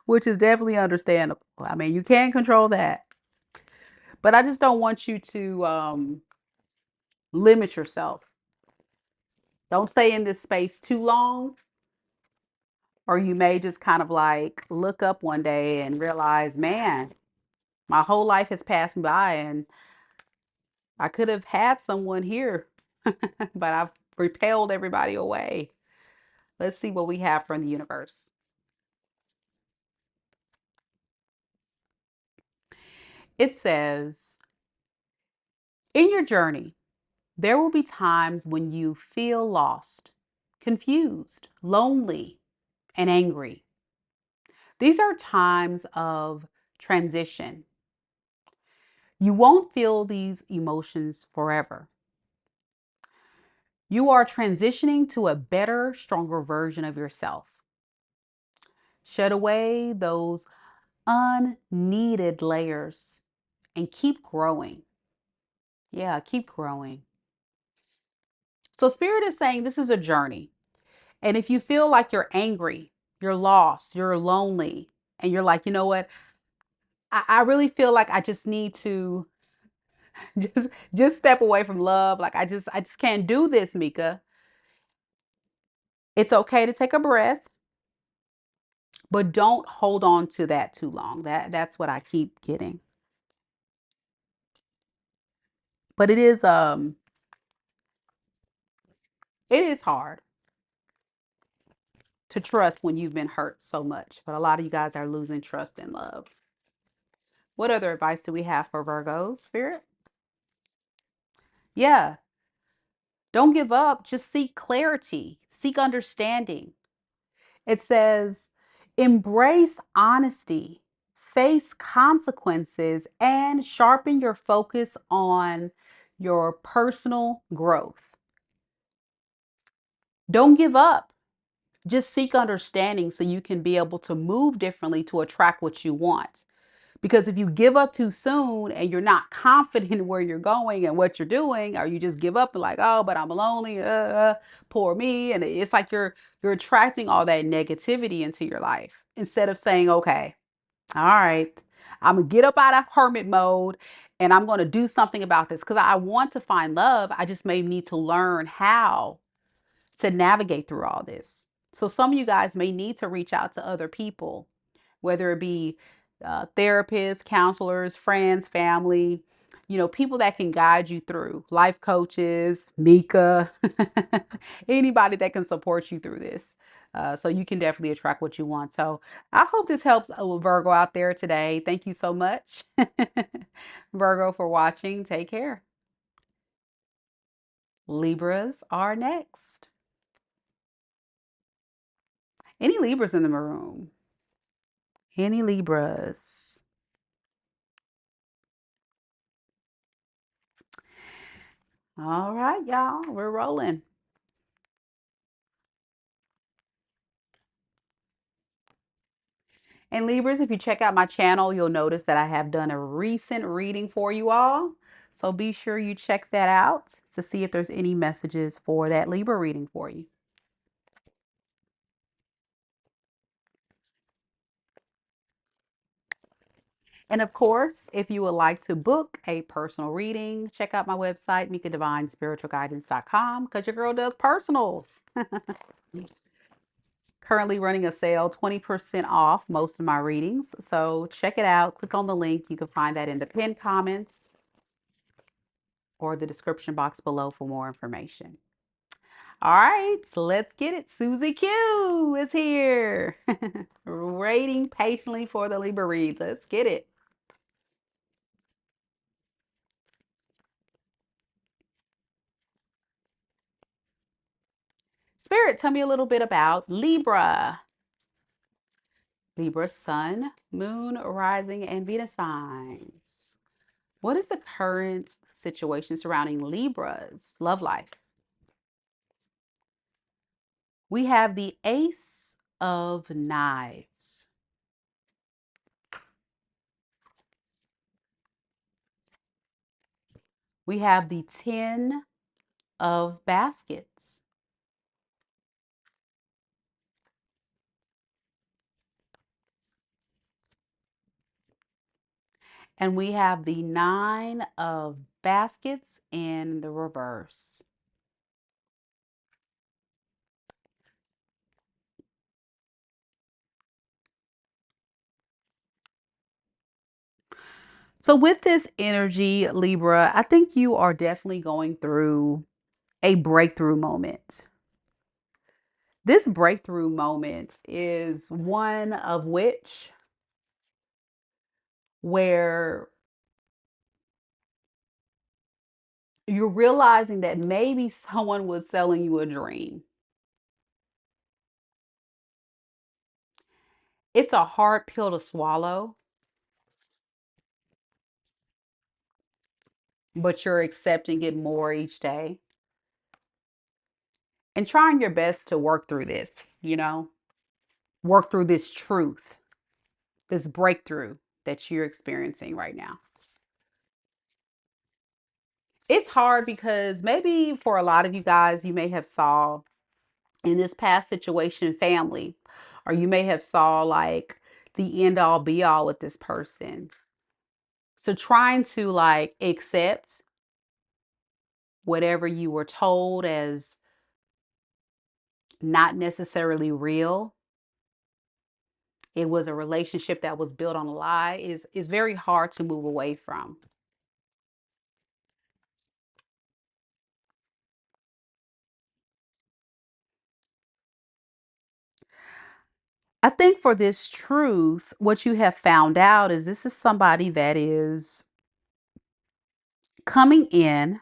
which is definitely understandable. I mean, you can control that, but I just don't want you to limit yourself. Don't stay in this space too long, or you may just kind of like look up one day and realize, man, my whole life has passed me by and I could have had someone here, but I've repelled everybody away. Let's see what we have from the universe. It says, in your journey, there will be times when you feel lost, confused, lonely, and angry. These are times of transition. You won't feel these emotions forever. You are transitioning to a better, stronger version of yourself. Shed away those unneeded layers and keep growing. Yeah, keep growing. So, Spirit is saying this is a journey. And if you feel like you're angry, you're lost, you're lonely, and you're like, you know what? I really feel like I just need to just step away from love. Like I just can't do this, Mika. It's okay to take a breath, but don't hold on to that too long. That's what I keep getting. But it is hard to trust when you've been hurt so much. But a lot of you guys are losing trust in love. What other advice do we have for Virgos, Spirit? Yeah, don't give up. Just seek clarity, seek understanding. It says, embrace honesty, face consequences, and sharpen your focus on your personal growth. Don't give up. Just seek understanding so you can be able to move differently to attract what you want. Because if you give up too soon and you're not confident in where you're going and what you're doing, or you just give up and like, oh, but I'm lonely, poor me, and it's like you're attracting all that negativity into your life instead of saying, okay, all right, I'm gonna get up out of hermit mode and I'm gonna do something about this because I want to find love. I just may need to learn how to navigate through all this. So some of you guys may need to reach out to other people, whether it be therapists, counselors, friends, family, people that can guide you through, life coaches, Mika, anybody that can support you through this. So you can definitely attract what you want. So I hope this helps a Virgo out there today. Thank you so much, Virgo, for watching. Take care. Libras are next. Any Libras in the room? Any Libras? All right, y'all, we're rolling. And Libras, if you check out my channel, you'll notice that I have done a recent reading for you all. So be sure you check that out to see if there's any messages for that Libra reading for you. And of course, if you would like to book a personal reading, check out my website, mikadivinespiritualguidance.com, because your girl does personals. Currently running a sale, 20% off most of my readings. So check it out. Click on the link. You can find that in the pinned comments or the description box below for more information. All right, so let's get it. Susie Q is here. Waiting patiently for the Libra read. Let's get it. Spirit, tell me a little bit about Libra. Libra sun, moon, rising, and Venus signs. What is the current situation surrounding Libra's love life? We have the Ace of Knives. We have the Ten of Baskets. And we have the Nine of Baskets in the reverse. So with this energy, Libra, I think you are definitely going through a breakthrough moment. This breakthrough moment is one of which where you're realizing that maybe someone was selling you a dream. It's a hard pill to swallow, but you're accepting it more each day and trying your best to work through this, work through this truth, this breakthrough that you're experiencing right now. It's hard because maybe for a lot of you guys, you may have saw in this past situation family, or you may have saw like the end all be all with this person. So trying to like accept whatever you were told as not necessarily real, it was a relationship that was built on a lie, is very hard to move away from. I think for this truth, what you have found out is this is somebody that is coming in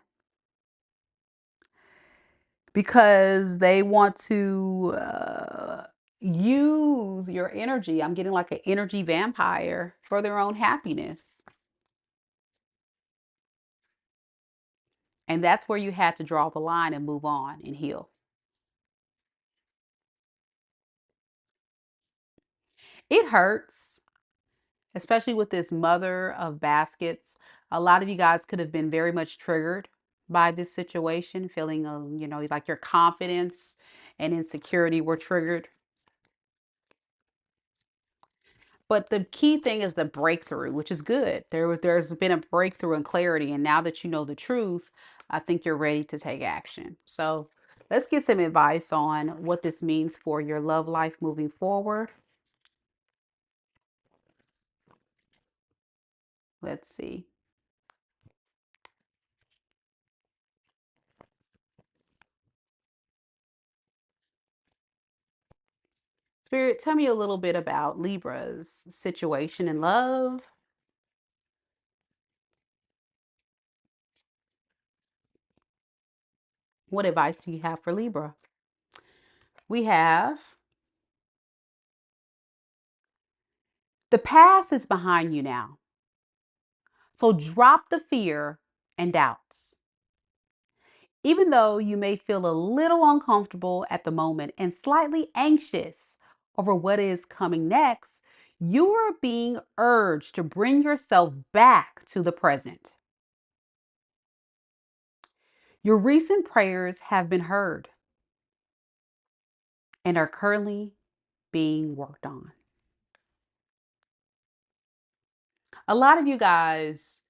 because they want to use your energy. I'm getting like an energy vampire for their own happiness. And that's where you had to draw the line and move on and heal. It hurts, especially with this mother of baskets. A lot of you guys could have been very much triggered by this situation, feeling, like your confidence and insecurity were triggered. But the key thing is the breakthrough, which is good. There's been a breakthrough in clarity, and now that you know the truth, I think you're ready to take action. So let's get some advice on what this means for your love life moving forward. Let's see. Spirit, tell me a little bit about Libra's situation in love. What advice do you have for Libra? We have the past is behind you now. So drop the fear and doubts. Even though you may feel a little uncomfortable at the moment and slightly anxious over what is coming next, you are being urged to bring yourself back to the present. Your recent prayers have been heard and are currently being worked on. A lot of you guys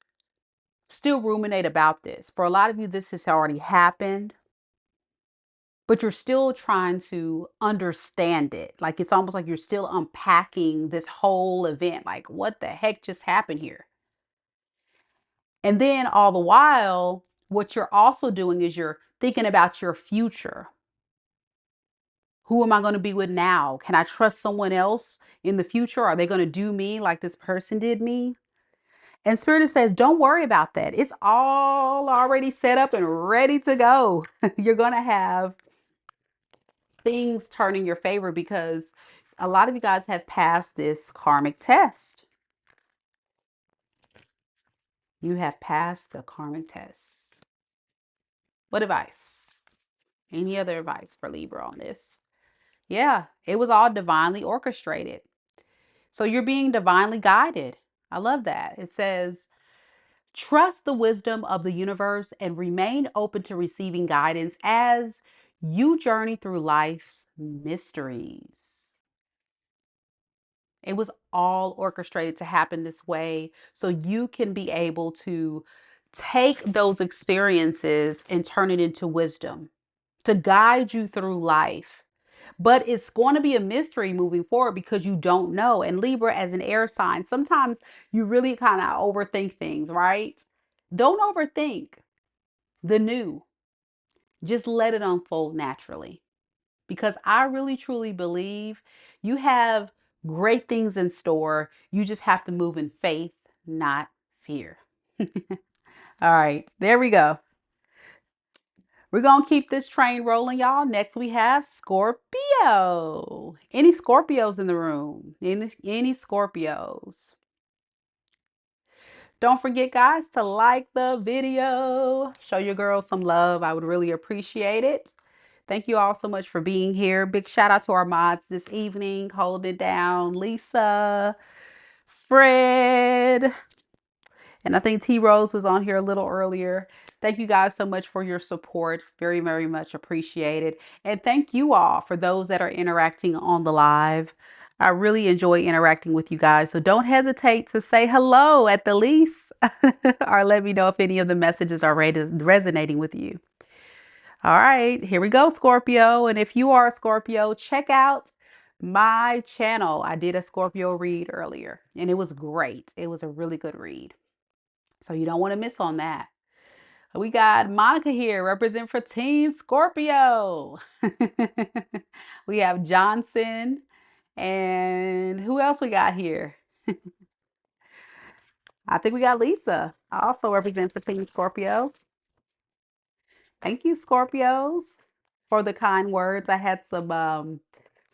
still ruminate about this. For a lot of you, this has already happened, but you're still trying to understand it. Like it's almost like you're still unpacking this whole event. Like, what the heck just happened here? And then all the while, what you're also doing is you're thinking about your future. Who am I going to be with now? Can I trust someone else in the future? Are they going to do me like this person did me? And Spirit says, don't worry about that. It's all already set up and ready to go. You're going to have things turn in your favor because a lot of you guys have passed this karmic test. You have passed the karmic test. What advice? Any other advice for Libra on this? Yeah, it was all divinely orchestrated. So you're being divinely guided. I love that. It says, trust the wisdom of the universe and remain open to receiving guidance as you journey through life's mysteries. It was all orchestrated to happen this way so you can be able to take those experiences and turn it into wisdom to guide you through life. But it's going to be a mystery moving forward because you don't know. And Libra, as an air sign, sometimes you really kind of overthink things, right? Don't overthink the new. Just let it unfold naturally. Because I really truly believe you have great things in store. You just have to move in faith, not fear. All right, there we go. We're going to keep this train rolling, y'all. Next, we have Scorpio. Any Scorpios in the room? Any Scorpios? Don't forget, guys, to like the video. Show your girls some love. I would really appreciate it. Thank you all so much for being here. Big shout out to our mods this evening. Hold it down. Lisa, Fred, and I think T Rose was on here a little earlier. Thank you guys so much for your support. Very, very much appreciated. And thank you all for those that are interacting on the live. I really enjoy interacting with you guys. So don't hesitate to say hello at the least, or let me know if any of the messages are resonating with you. All right, here we go, Scorpio. And if you are a Scorpio, check out my channel. I did a Scorpio read earlier and it was great. It was a really good read. So you don't want to miss on that. We got Monica here, represent for Team Scorpio. We have Johnson. And who else we got here? I think we got Lisa. I also represent for Team Scorpio. Thank you, Scorpios, for the kind words. I had some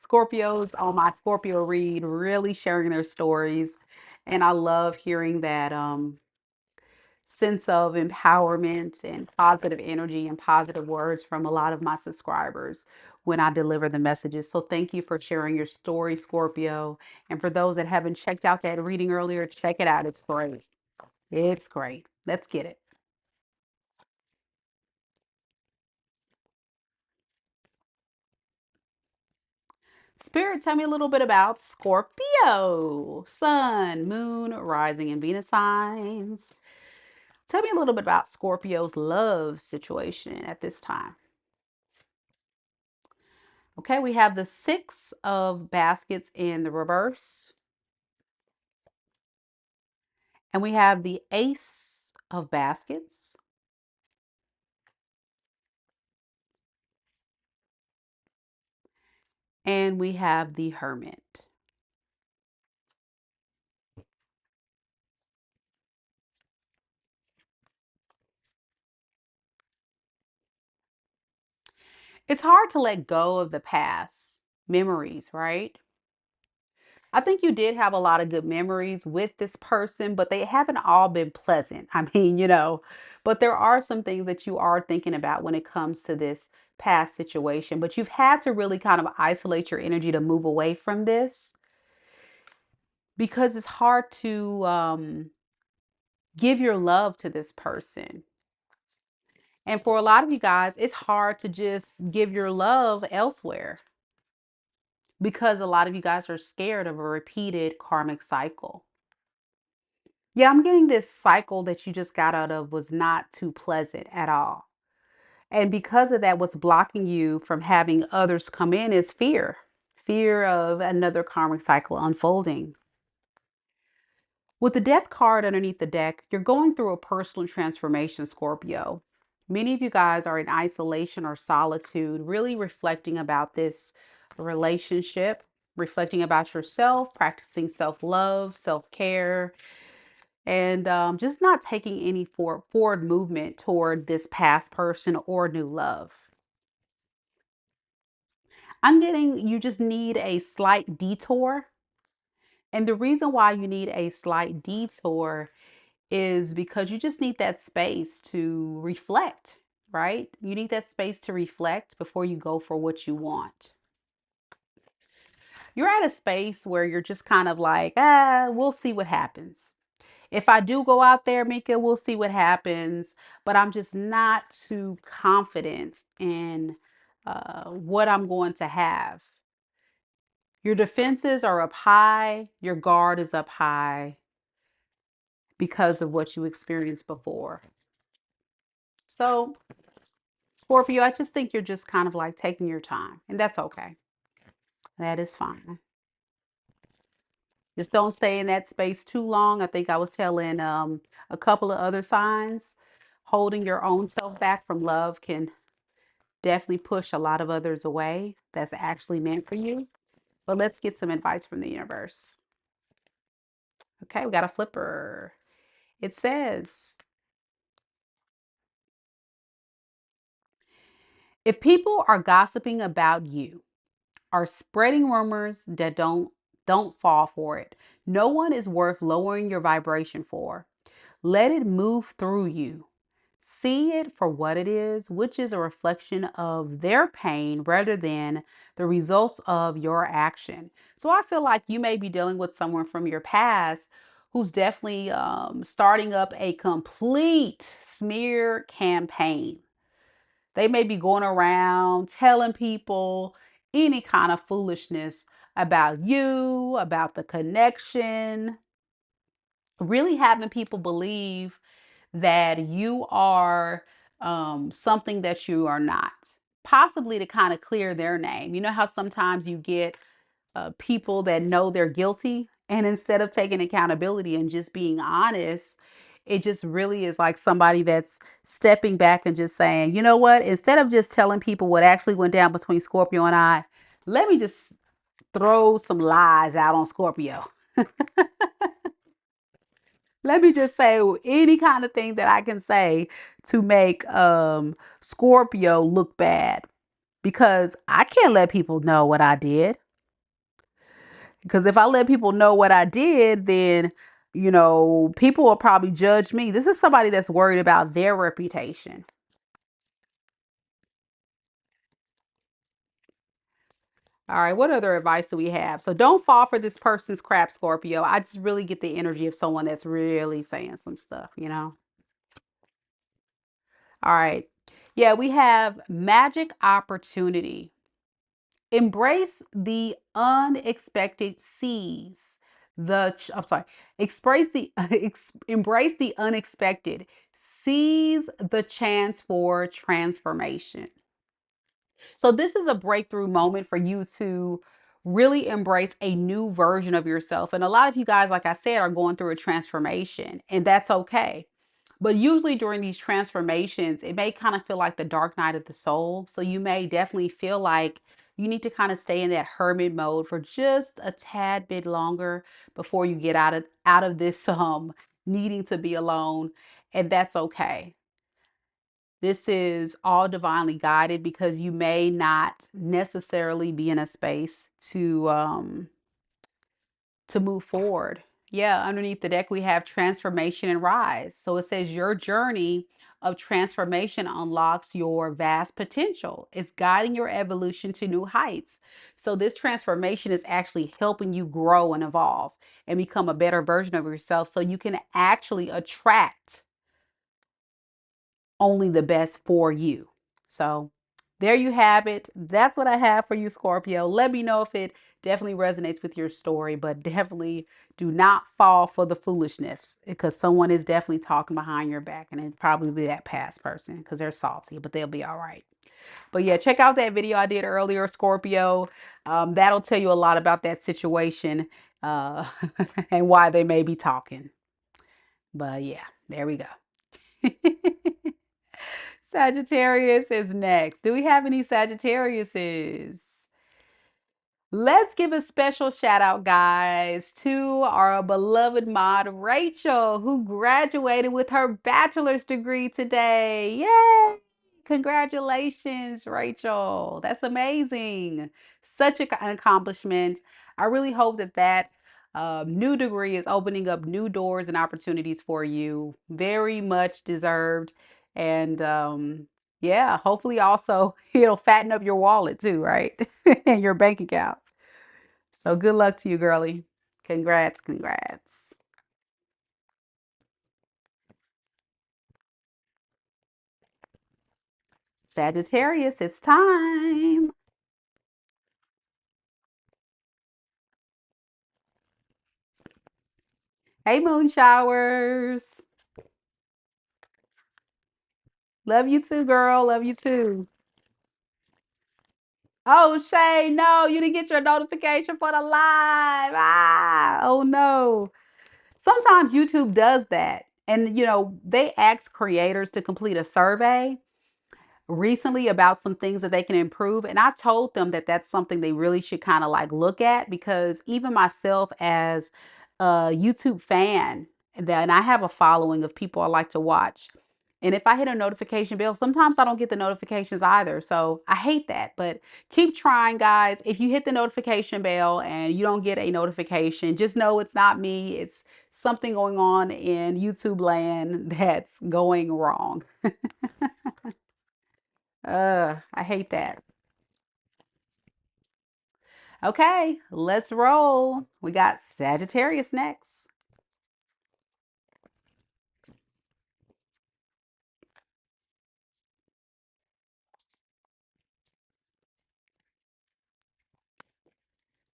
Scorpios on my Scorpio read really sharing their stories. And I love hearing that sense of empowerment and positive energy and positive words from a lot of my subscribers when I deliver the messages. So thank you for sharing your story, Scorpio. And for those that haven't checked out that reading earlier, check it out. It's great. It's great. Let's get it. Spirit, tell me a little bit about Scorpio, Sun, Moon, Rising, and Venus signs. Tell me a little bit about Scorpio's love situation at this time. Okay, we have the Six of Baskets in the reverse. And we have the Ace of Baskets. And we have the Hermit. It's hard to let go of the past memories, right? I think you did have a lot of good memories with this person, but they haven't all been pleasant. I mean, but there are some things that you are thinking about when it comes to this past situation, but you've had to really kind of isolate your energy to move away from this because it's hard to give your love to this person. And for a lot of you guys, it's hard to just give your love elsewhere because a lot of you guys are scared of a repeated karmic cycle. Yeah, I'm getting this cycle that you just got out of was not too pleasant at all. And because of that, what's blocking you from having others come in is fear. Fear of another karmic cycle unfolding. With the death card underneath the deck, you're going through a personal transformation, Scorpio. Many of you guys are in isolation or solitude, really reflecting about this relationship, reflecting about yourself, practicing self-love, self-care, and just not taking any forward movement toward this past person or new love. I'm getting you just need a slight detour. And the reason why you need a slight detour is because you just need that space to reflect, right? You need that space to reflect before you go for what you want. You're at a space where you're just kind of like, we'll see what happens. If I do go out there, Mika, we'll see what happens. But I'm just not too confident in what I'm going to have. Your defenses are up high. Your guard is up high because of what you experienced before. So, Scorpio, I just think you're just kind of like taking your time, and that's okay. That is fine. Just don't stay in that space too long. I think I was telling a couple of other signs, holding your own self back from love can definitely push a lot of others away that's actually meant for you. But let's get some advice from the universe. Okay, we got a flipper. It says, if people are gossiping about you, are spreading rumors that don't fall for it, no one is worth lowering your vibration for. Let it move through you. See it for what it is, which is a reflection of their pain rather than the results of your action. So I feel like you may be dealing with someone from your past who's definitely starting up a complete smear campaign. They may be going around telling people any kind of foolishness about you, about the connection, really having people believe that you are something that you are not, possibly to kind of clear their name. You know how sometimes you get people that know they're guilty, and instead of taking accountability and just being honest, it just really is like somebody that's stepping back and just saying, you know what, instead of just telling people what actually went down between Scorpio and I, let me just throw some lies out on Scorpio. Let me just say any kind of thing that I can say to make Scorpio look bad, because I can't let people know what I did. Because if I let people know what I did, then, people will probably judge me. This is somebody that's worried about their reputation. All right, what other advice do we have? So don't fall for this person's crap, Scorpio. I just really get the energy of someone that's really saying some stuff. All right. Yeah, we have magic opportunity. Embrace the unexpected sees. I'm sorry. Embrace the unexpected. Seize the chance for transformation. So this is a breakthrough moment for you to really embrace a new version of yourself. And a lot of you guys, like I said, are going through a transformation, and that's okay. But usually during these transformations, it may kind of feel like the dark night of the soul. So you may definitely feel like you need to kind of stay in that hermit mode for just a tad bit longer before you get out of this needing to be alone. And that's okay. This is all divinely guided because you may not necessarily be in a space to move forward. Yeah, underneath the deck we have transformation and rise. So it says your journey of transformation unlocks your vast potential. It's guiding your evolution to new heights. So this transformation is actually helping you grow and evolve and become a better version of yourself so you can actually attract only the best for you. So there you have it. That's what I have for you, Scorpio. Let me know if it definitely resonates with your story, but definitely do not fall for the foolishness, because someone is definitely talking behind your back, and it's probably that past person because they're salty, but they'll be all right. But yeah, check out that video I did earlier, Scorpio. That'll tell you a lot about that situation uh, and why they may be talking. But yeah, there we go. Sagittarius is next. Do we have any Sagittariuses? Let's give a special shout out, guys, to our beloved mod, Rachel, who graduated with her bachelor's degree today. Yay! Congratulations, Rachel. That's amazing. Such an accomplishment. I really hope that new degree is opening up new doors and opportunities for you. Very much deserved. And yeah, hopefully also it'll fatten up your wallet too, right? And your bank account. So good luck to you, girly. Congrats, congrats. Sagittarius, it's time. Hey, moon showers. Love you too, girl. Love you too. Oh, Shay, no, you didn't get your notification for the live. Ah, oh no. Sometimes YouTube does that. And, they ask creators to complete a survey. recently about some things that they can improve. And I told them that that's something they really should kind of like look at, because even myself as a YouTube fan, and I have a following of people I like to watch. And if I hit a notification bell, sometimes I don't get the notifications either. So I hate that. But keep trying, guys. If you hit the notification bell and you don't get a notification, just know it's not me. It's something going on in YouTube land that's going wrong. I hate that. Okay, let's roll. We got Sagittarius next.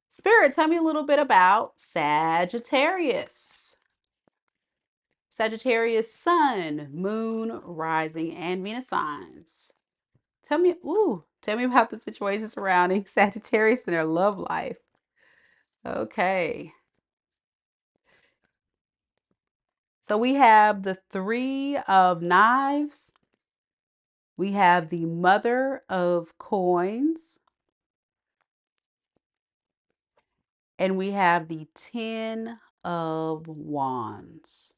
Spirit, tell me a little bit about Sagittarius. Sagittarius, Sun, Moon, Rising, and Venus signs. Tell me about the situation surrounding Sagittarius and their love life. Okay. So we have the Three of Knives. We have the Mother of Coins. And we have the Ten of Wands.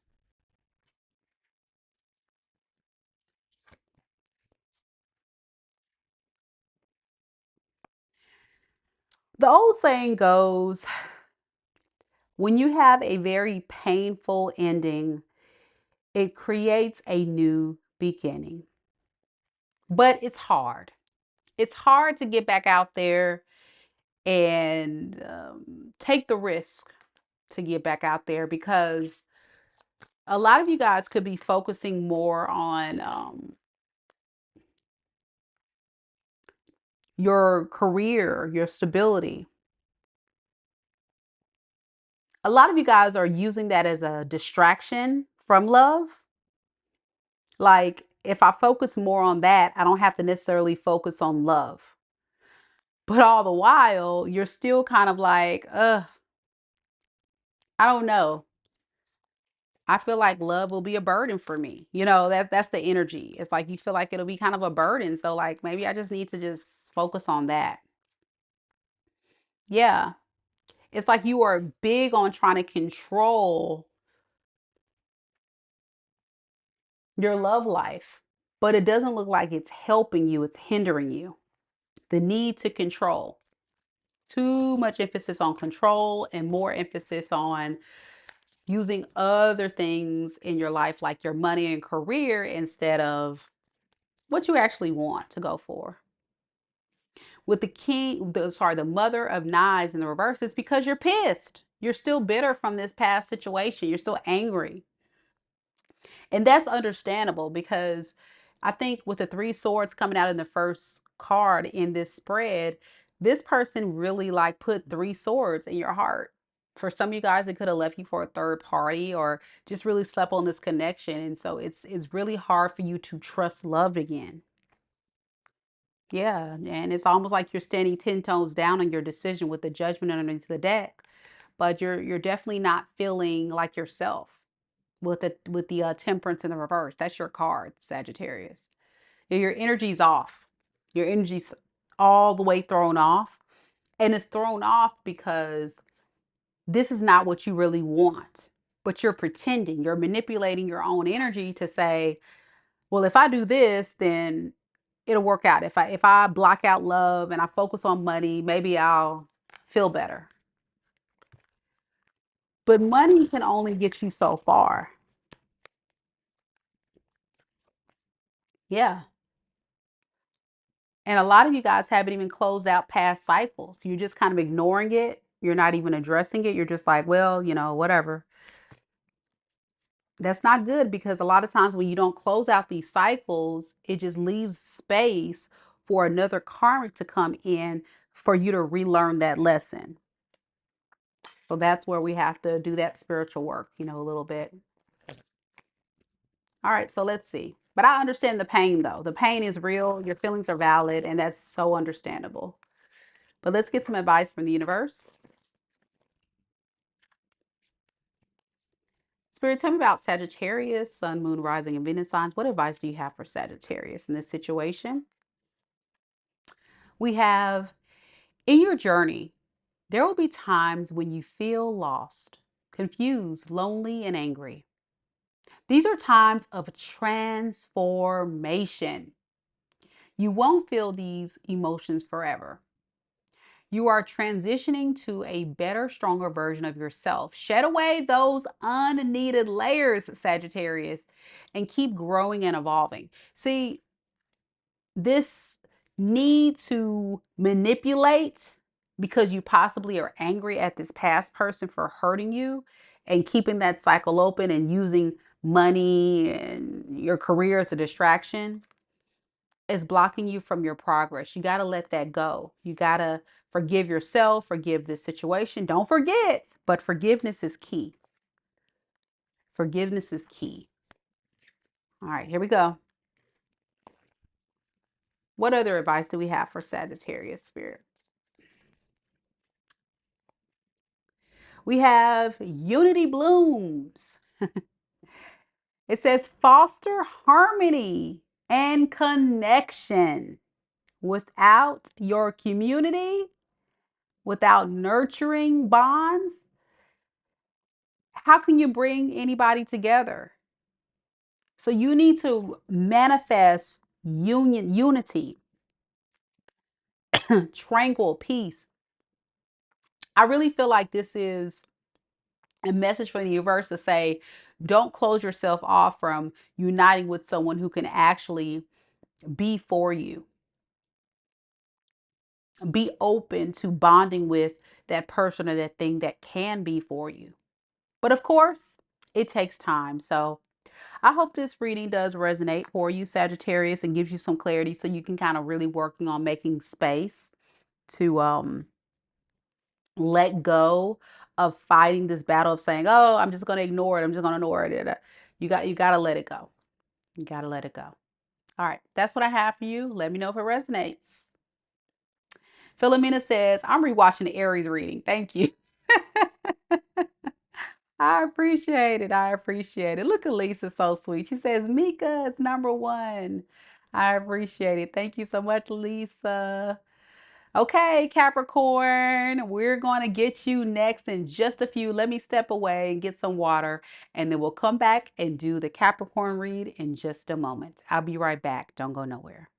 The old saying goes, when you have a very painful ending, it creates a new beginning. But it's hard. It's hard to get back out there and take the risk to get back out there, because a lot of you guys could be focusing more on your career, your stability. A lot of you guys are using that as a distraction from love. Like, if I focus more on that, I don't have to necessarily focus on love. But all the while, you're still kind of like, I don't know. I feel like love will be a burden for me. That's the energy. It's like you feel like it'll be kind of a burden. So like maybe I just need to just focus on that. Yeah. It's like you are big on trying to control your love life, but it doesn't look like it's helping you, it's hindering you. The need to control. Too much emphasis on control and more emphasis on using other things in your life, like your money and career, instead of what you actually want to go for. With the Mother of Knives in the reverse, it's because you're pissed. You're still bitter from this past situation. You're still angry. And that's understandable, because I think with the Three Swords coming out in the first card in this spread, this person really like put three swords in your heart. For some of you guys, it could have left you for a third party, or just really slept on this connection. And so it's really hard for you to trust love again. Yeah, and it's almost like you're standing 10 toes down on your decision with the Judgment underneath the deck, but you're definitely not feeling like yourself with the Temperance in the reverse. That's your card, Sagittarius. Your energy's off. Your energy's all the way thrown off, and it's thrown off because this is not what you really want. But you're pretending. You're manipulating your own energy to say, well, if I do this, then it'll work out. If I block out love and I focus on money, maybe I'll feel better. But money can only get you so far. Yeah. And a lot of you guys haven't even closed out past cycles. You're just kind of ignoring it. You're not even addressing it. You're just like, well, whatever. That's not good, because a lot of times when you don't close out these cycles, it just leaves space for another karmic to come in for you to relearn that lesson. So that's where we have to do that spiritual work, a little bit. All right, so let's see. But I understand the pain, though. The pain is real. Your feelings are valid, and that's so understandable. But let's get some advice from the universe. Spirit, tell me about Sagittarius, Sun, Moon, Rising, and Venus signs. What advice do you have for Sagittarius in this situation? We have, in your journey, there will be times when you feel lost, confused, lonely, and angry. These are times of transformation. You won't feel these emotions forever. You are transitioning to a better, stronger version of yourself. Shed away those unneeded layers, Sagittarius, and keep growing and evolving. See, this need to manipulate because you possibly are angry at this past person for hurting you and keeping that cycle open and using money and your career as a distraction is blocking you from your progress. You got to let that go. You got to forgive yourself, forgive this situation. Don't forget, but forgiveness is key. Forgiveness is key. All right, here we go. What other advice do we have for Sagittarius spirit? We have unity blooms. It says foster harmony and connection. Without your community, without nurturing bonds, how can you bring anybody together? So you need to manifest unity, tranquil peace. I really feel like this is a message from the universe to say, don't close yourself off from uniting with someone who can actually be for you. Be open to bonding with that person or that thing that can be for you. But of course, it takes time. So I hope this reading does resonate for you, Sagittarius, and gives you some clarity so you can kind of really working on making space to let go of fighting this battle of saying, "Oh, I'm just going to ignore it. I'm just going to ignore it." You got to let it go. You got to let it go. All right, that's what I have for you. Let me know if it resonates. Philomena says, "I'm rewatching the Aries reading. Thank you." I appreciate it. I appreciate it. Look at Lisa, so sweet. She says, "Mika, it's number one." I appreciate it. Thank you so much, Lisa. Okay, Capricorn, we're going to get you next in just a few. Let me step away and get some water, and then we'll come back and do the Capricorn read in just a moment. I'll be right back. Don't go nowhere.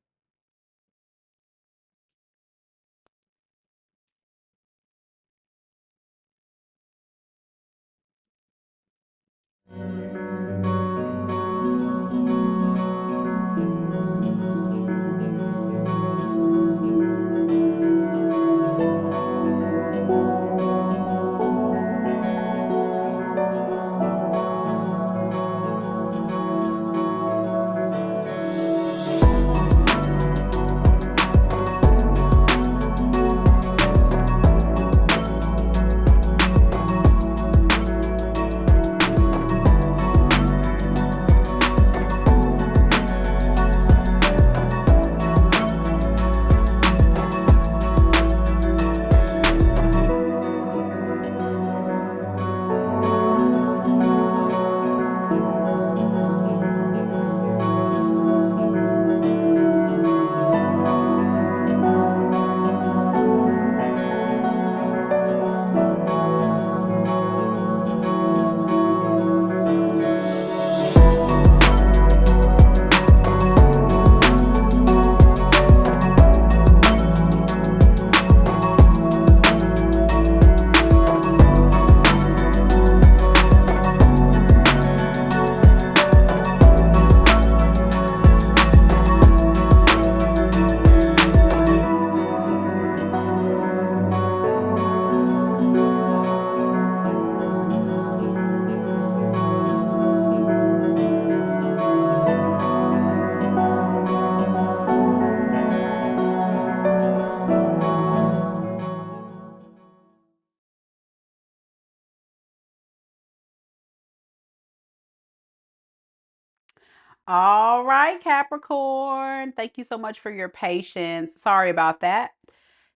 All right, Capricorn. Thank you so much for your patience. Sorry about that.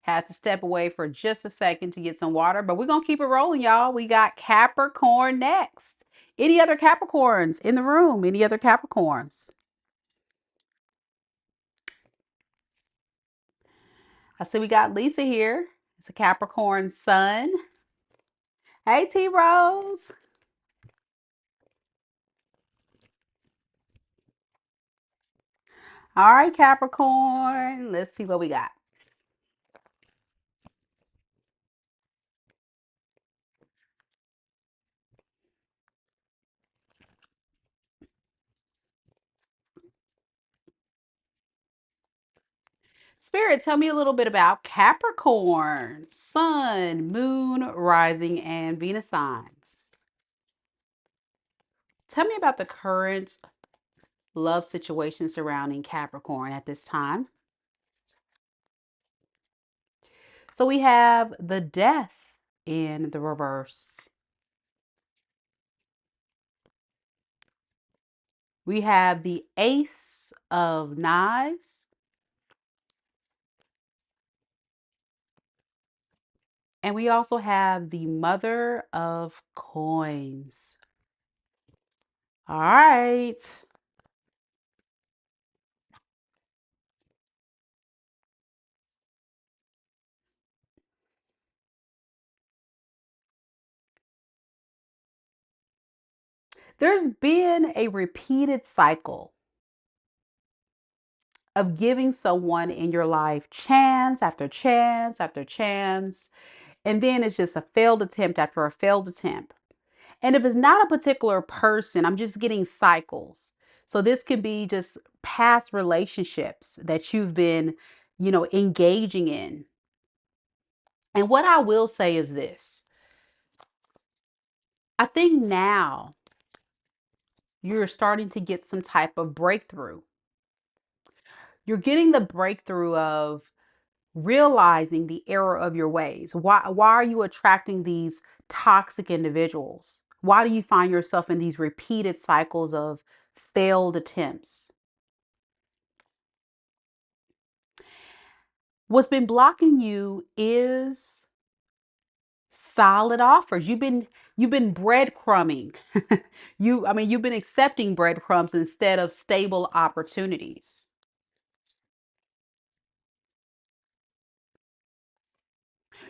Had to step away for just a second to get some water, but we're going to keep it rolling, y'all. We got Capricorn next. Any other Capricorns in the room? Any other Capricorns? I see we got Lisa here. It's a Capricorn sun. Hey, T Rose. All right, Capricorn. Let's see what we got. Spirit, tell me a little bit about Capricorn, Sun, Moon, Rising, and Venus signs. Tell me about the current love situation surrounding Capricorn at this time. So we have the Death in the reverse. We have the Ace of Knives. And we also have the Mother of Coins. All right. There's been a repeated cycle of giving someone in your life chance after chance after chance. And then it's just a failed attempt after a failed attempt. And if it's not a particular person, I'm just getting cycles. So this could be just past relationships that you've been, engaging in. And what I will say is this. I think now you're starting to get some type of breakthrough. You're getting the breakthrough of realizing the error of your ways. Why are you attracting these toxic individuals? Why do you find yourself in these repeated cycles of failed attempts? What's been blocking you is solid offers. You've been breadcrumbing. You've been accepting breadcrumbs instead of stable opportunities.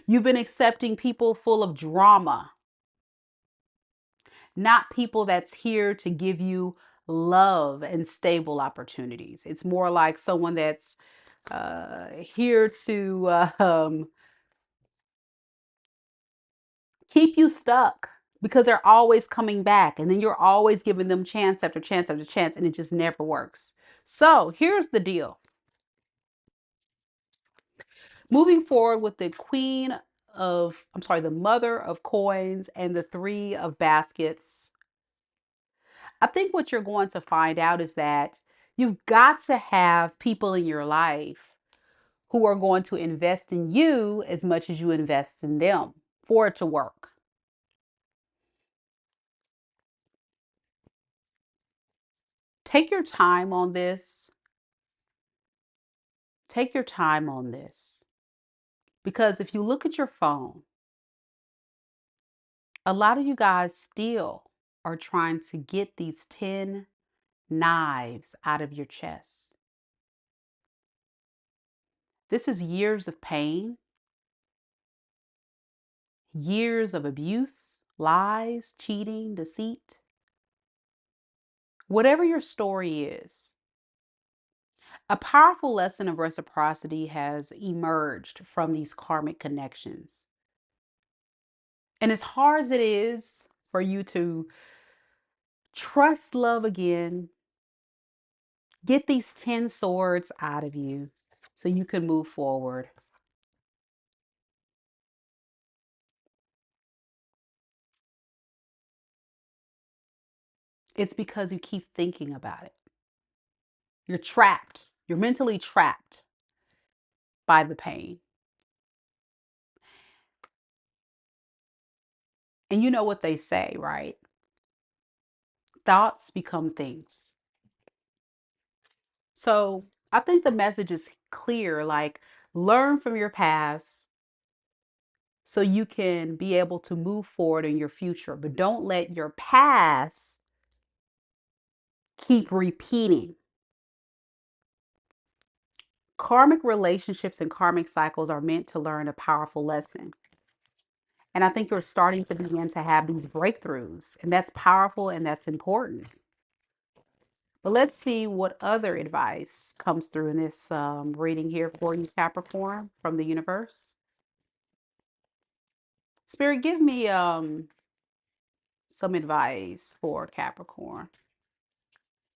You've been accepting people full of drama, not people that's here to give you love and stable opportunities. It's more like someone that's here to keep you stuck because they're always coming back, and then you're always giving them chance after chance after chance, and it just never works. So here's the deal. Moving forward with the the Mother of Coins and the Three of Baskets, I think what you're going to find out is that you've got to have people in your life who are going to invest in you as much as you invest in them for it to work. Take your time on this. Take your time on this. Because if you look at your phone, a lot of you guys still are trying to get these 10 knives out of your chest. This is years of pain, years of abuse, lies, cheating, deceit. Whatever your story is, a powerful lesson of reciprocity has emerged from these karmic connections. And as hard as it is for you to trust love again, get these 10 swords out of you so you can move forward. It's because you keep thinking about it. You're trapped. You're mentally trapped by the pain. And you know what they say, right? Thoughts become things. So I think the message is clear, like learn from your past, so you can be able to move forward in your future. But don't let your past keep repeating. Karmic relationships and karmic cycles are meant to learn a powerful lesson. And I think you're starting to begin to have these breakthroughs, and that's powerful and that's important. But let's see what other advice comes through in this reading here for you, Capricorn, from the universe. Spirit, give me some advice for Capricorn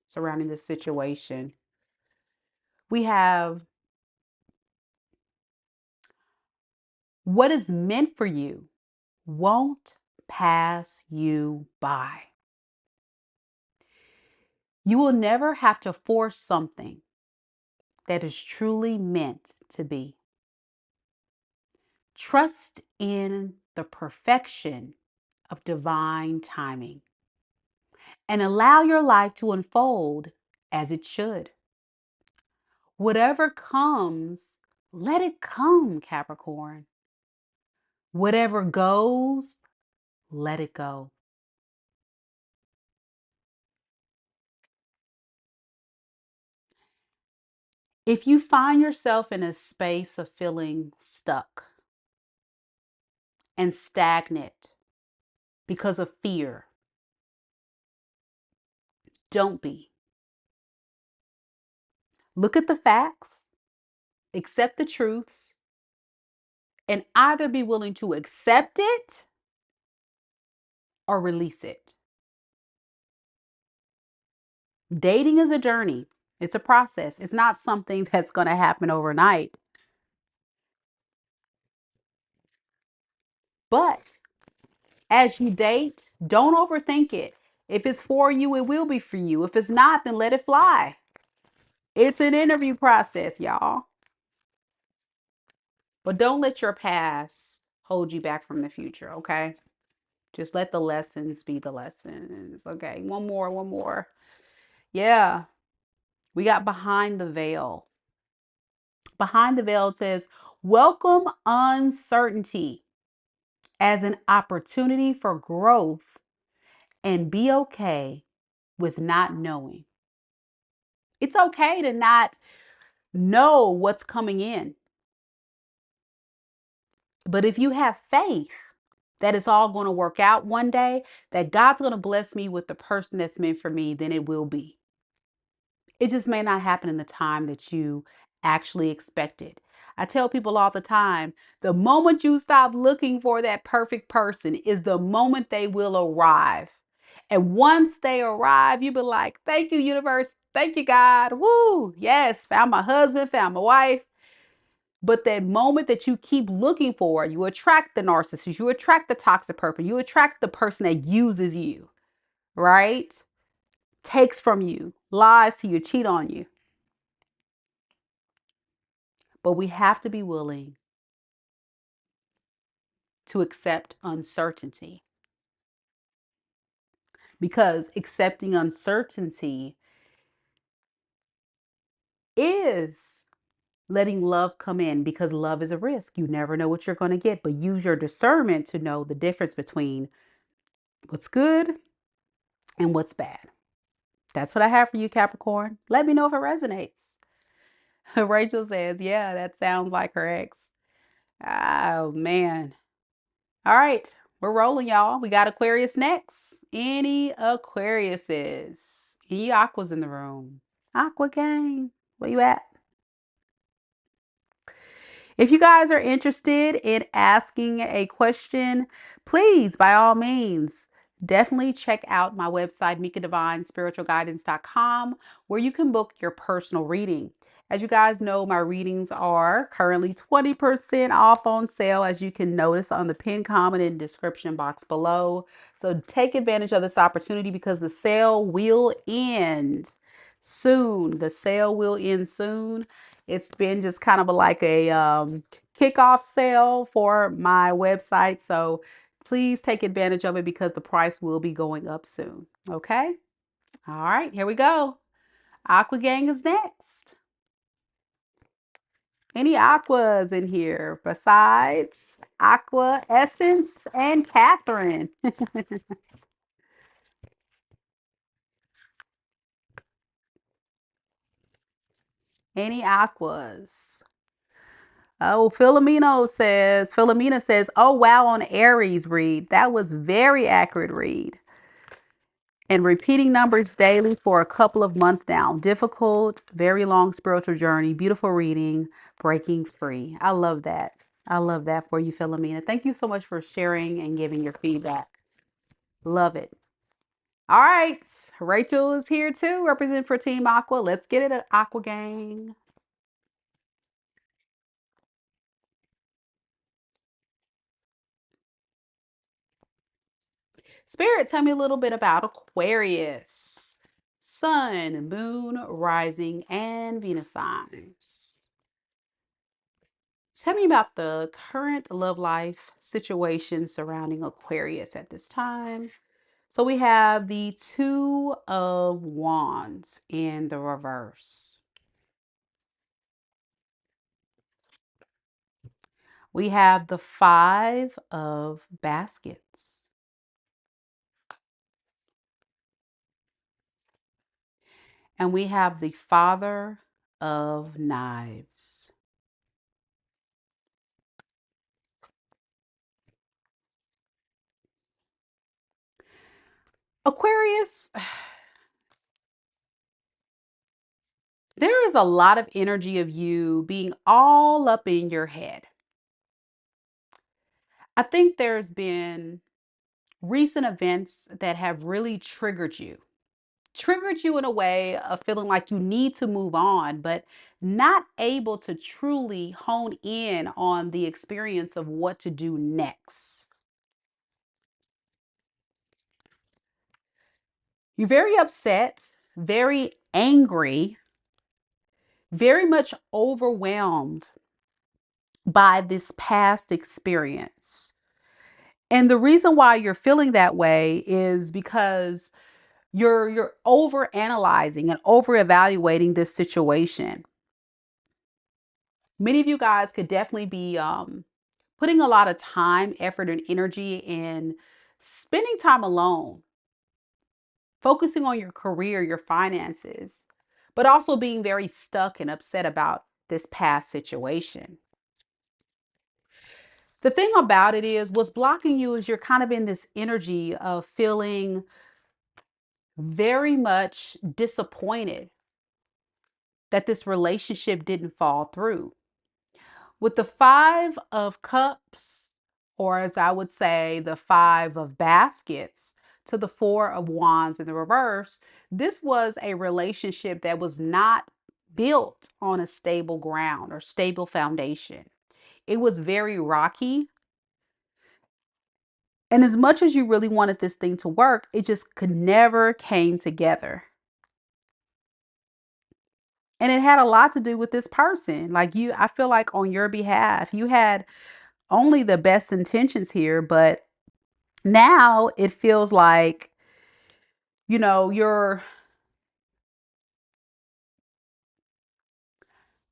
surrounding this situation. We have what is meant for you won't pass you by. You will never have to force something that is truly meant to be. Trust in the perfection of divine timing and allow your life to unfold as it should. Whatever comes, let it come, Capricorn. Whatever goes, let it go. If you find yourself in a space of feeling stuck and stagnant because of fear, don't be. Look at the facts, accept the truths, and either be willing to accept it or release it. Dating is a journey. It's a process. It's not something that's going to happen overnight. But as you date, don't overthink it. If it's for you, it will be for you. If it's not, then let it fly. It's an interview process, y'all. But don't let your past hold you back from the future, okay? Just let the lessons be the lessons. Okay, one more. Yeah, we got behind the veil. Behind the veil says, welcome uncertainty as an opportunity for growth and be okay with not knowing. It's okay to not know what's coming in. But if you have faith that it's all going to work out one day, that God's going to bless me with the person that's meant for me, then it will be. It just may not happen in the time that you actually expected. I tell people all the time, the moment you stop looking for that perfect person is the moment they will arrive. And once they arrive, you be like, thank you, universe. Thank you, God. Woo. Yes, found my husband, found my wife. But that moment that you keep looking for, you attract the narcissist, you attract the toxic person, you attract the person that uses you, right? Takes from you, lies to you, cheat on you. But we have to be willing to accept uncertainty, because accepting uncertainty is letting love come in, because love is a risk. You never know what you're going to get, but use your discernment to know the difference between what's good and what's bad. That's what I have for you, Capricorn. Let me know if it resonates. Rachel says, yeah, that sounds like her ex. Oh, man. All right, we're rolling, y'all. We got Aquarius next. Any Aquariuses? Any Aquas in the room? Aqua gang, where you at? If you guys are interested in asking a question, please, by all means, definitely check out my website, MikaDivineSpiritualGuidance.com, where you can book your personal reading. As you guys know, my readings are currently 20% off on sale, as you can notice on the pinned comment and description box below. So take advantage of this opportunity, because the sale will end soon. The sale will end soon. It's been just kind of like a kickoff sale for my website. So please take advantage of it, because the price will be going up soon. Okay. All right, here we go. Aqua Gang is next. Any aquas in here besides Aqua Essence and Catherine? Any aquas? Oh, Philomena says, oh wow, on Aries read. That was very accurate read. And repeating numbers daily for a couple of months now. Difficult, very long spiritual journey, beautiful reading, breaking free. I love that. I love that for you, Philomena. Thank you so much for sharing and giving your feedback. Love it. All right. Rachel is here too, represent for Team Aqua. Let's get it, Aqua Gang. Spirit, tell me a little bit about Aquarius. Sun, moon, rising, and Venus signs. Tell me about the current love life situation surrounding Aquarius at this time. So we have the Two of Wands in the reverse. We have the Five of Baskets. And we have the Father of Knives. Aquarius, there is a lot of energy of you being all up in your head. I think there's been recent events that have really triggered you in a way of feeling like you need to move on, but not able to truly hone in on the experience of what to do next. You're very upset, very angry, very much overwhelmed by this past experience. And the reason why you're feeling that way is because you're over analyzing and over evaluating this situation. Many of you guys could definitely be putting a lot of time, effort, and energy in spending time alone, focusing on your career, your finances, but also being very stuck and upset about this past situation. The thing about it is, what's blocking you is you're kind of in this energy of feeling very much disappointed that this relationship didn't fall through. With the Five of Cups, or as I would say, the Five of Baskets, to the Four of Wands in the reverse, this was a relationship that was not built on a stable ground or stable foundation. It was very rocky. And as much as you really wanted this thing to work, it just could never came together. And it had a lot to do with this person. Like you, I feel like on your behalf, you had only the best intentions here, but now it feels like, you're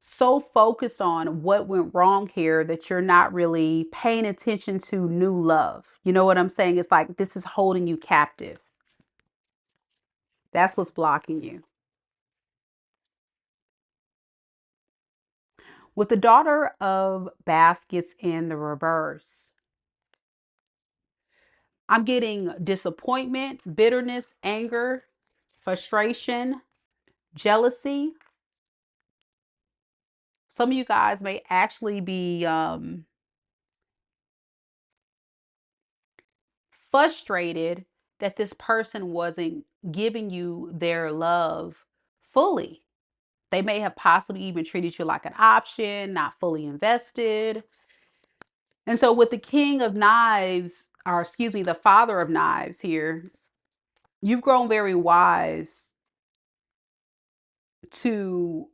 so focused on what went wrong here that you're not really paying attention to new love. You know what I'm saying? It's like this is holding you captive. That's what's blocking you. With the Daughter of Baskets in the reverse, I'm getting disappointment, bitterness, anger, frustration, jealousy. Some of you guys may actually be frustrated that this person wasn't giving you their love fully. They may have possibly even treated you like an option, not fully invested. And so, with the King of Knives, or excuse me, the Father of Knives here, you've grown very wise to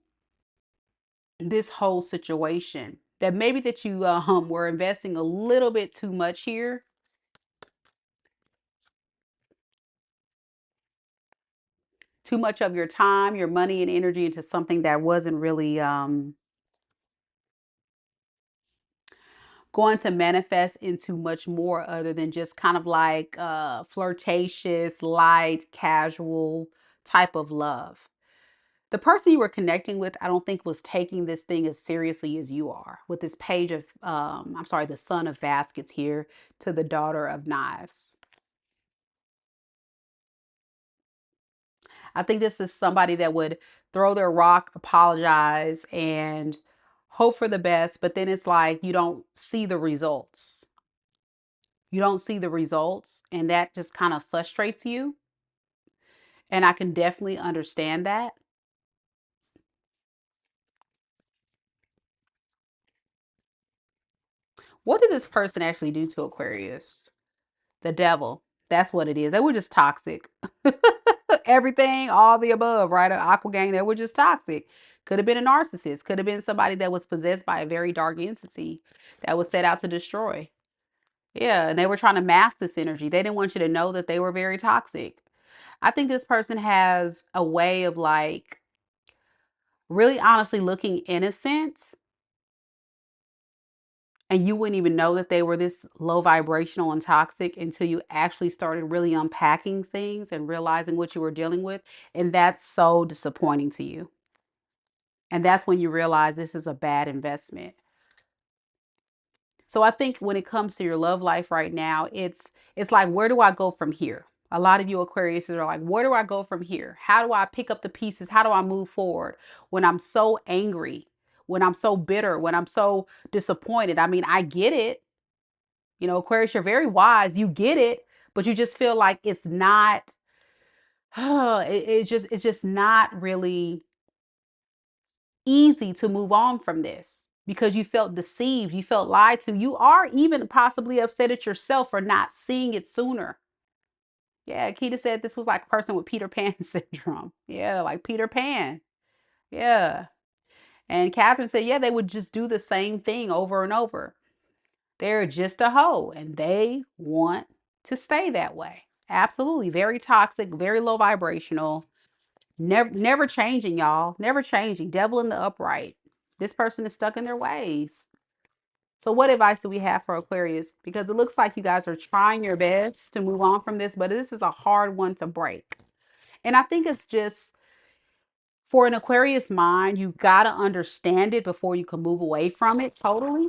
this whole situation. That maybe that you were investing a little bit too much here. Too much of your time, your money, and energy into something that wasn't really going to manifest into much more other than just kind of like flirtatious, light, casual type of love. The person you were connecting with, I don't think was taking this thing as seriously as you are. With this page of, I'm sorry, the son of baskets here to the daughter of knives. I think this is somebody that would throw their rock, apologize, and hope for the best, but then it's like you don't see the results. You don't see the results, and that just kind of frustrates you. And I can definitely understand that. What did this person actually do to Aquarius? The devil. That's what it is. They were just toxic. Everything, all the above, right? An aqua gang, they were just toxic. Could have been a narcissist. Could have been somebody that was possessed by a very dark entity that was set out to destroy. Yeah, and they were trying to mask this energy. They didn't want you to know that they were very toxic. I think this person has a way of like really honestly looking innocent, and you wouldn't even know that they were this low vibrational and toxic until you actually started really unpacking things and realizing what you were dealing with. And that's so disappointing to you. And that's when you realize this is a bad investment. So I think when it comes to your love life right now, it's like, where do I go from here? A lot of you Aquariuses are like, where do I go from here? How do I pick up the pieces? How do I move forward when I'm so angry, when I'm so bitter, when I'm so disappointed? I mean, I get it. You know, Aquarius, you're very wise. You get it, but you just feel like it's not, it's just not really easy to move on from this because you felt deceived, you felt lied to. You are even possibly upset at yourself for not seeing it sooner. Yeah, Keita said this was like a person with Peter Pan syndrome. Yeah, like Peter Pan. Yeah. And Catherine said, yeah, they would just do the same thing over and over. They're just a hoe and they want to stay that way. Absolutely. Very toxic, very low vibrational. Never changing, y'all. Never changing. Devil in the upright. This person is stuck in their ways. So what advice do we have for Aquarius? Because it looks like you guys are trying your best to move on from this, but this is a hard one to break. And I think it's just for an Aquarius mind, you got to understand it before you can move away from it totally.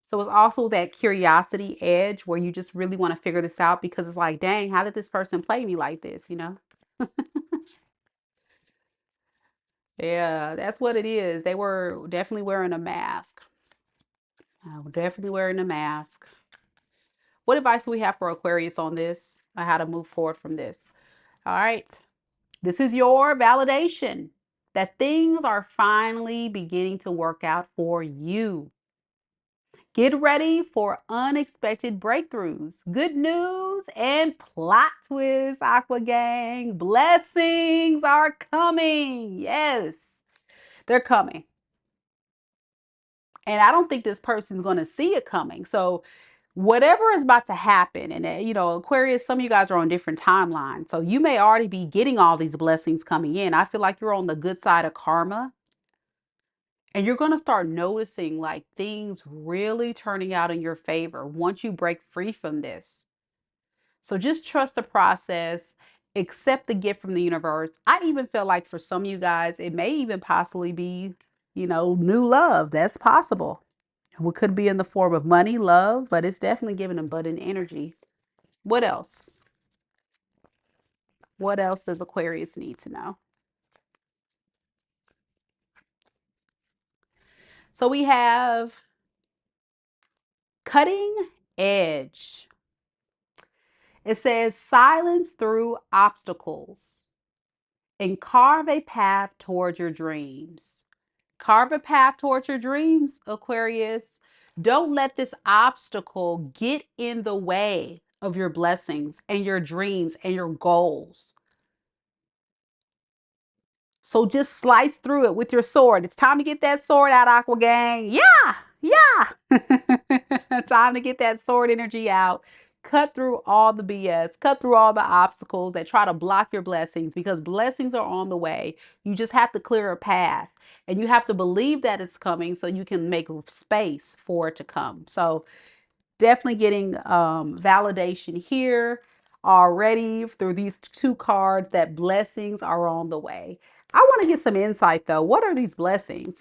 So it's also that curiosity edge where you just really want to figure this out because it's like, dang, how did this person play me like this? You know? Yeah, that's what it is. They were definitely wearing a mask. Definitely wearing a mask. What advice do we have for Aquarius on this? On how to move forward from this? All right. This is your validation that things are finally beginning to work out for you. Get ready for unexpected breakthroughs, good news, and plot twists, Aqua Gang. Blessings are coming. Yes, they're coming. And I don't think this person's going to see it coming. So whatever is about to happen, and you know, Aquarius, some of you guys are on different timelines. So you may already be getting all these blessings coming in. I feel like you're on the good side of karma. And you're going to start noticing like things really turning out in your favor once you break free from this. So just trust the process, accept the gift from the universe. I even feel like for some of you guys, it may even possibly be, you know, new love. That's possible. What could be in the form of money, love, but it's definitely giving abundant energy. What else? What else does Aquarius need to know? So we have cutting edge. It says silence through obstacles and carve a path towards your dreams. Carve a path towards your dreams, Aquarius. Don't let this obstacle get in the way of your blessings and your dreams and your goals. So just slice through it with your sword. It's time to get that sword out, Aqua Gang. Yeah, yeah. Time to get that sword energy out. Cut through all the BS, cut through all the obstacles that try to block your blessings, because blessings are on the way. You just have to clear a path, and you have to believe that it's coming so you can make space for it to come. So definitely getting validation here already through these two cards that blessings are on the way. I want to get some insight though. What are these blessings?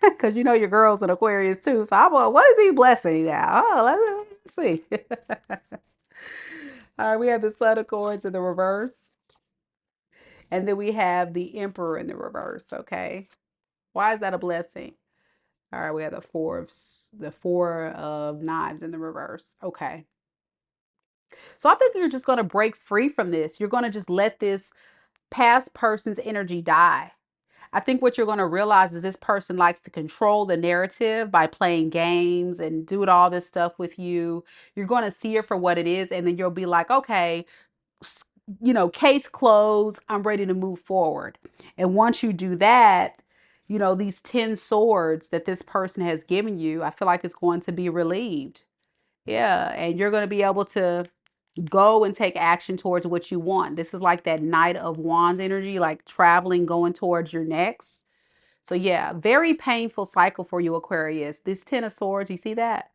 Because you know your girls in Aquarius too. So I'm like, what is these blessings now? Oh, let's see. All right, we have the Sun of Coins in the reverse. And then we have the Emperor in the reverse. Okay. Why is that a blessing? All right, we have the four of knives in the reverse. Okay. So I think you're just going to break free from this. You're going to just let this past person's energy die. I think what you're going to realize is this person likes to control the narrative by playing games and doing all this stuff with you. You're going to see it for what it is, and then you'll be like, okay, case closed. I'm ready to move forward. And once you do that, these 10 swords that this person has given you, I feel like it's going to be relieved. Yeah. And you're going to be able to go and take action towards what you want. This is like that Knight of Wands energy, like traveling, going towards your next. So yeah, very painful cycle for you, Aquarius. This 10 of Swords, you see that?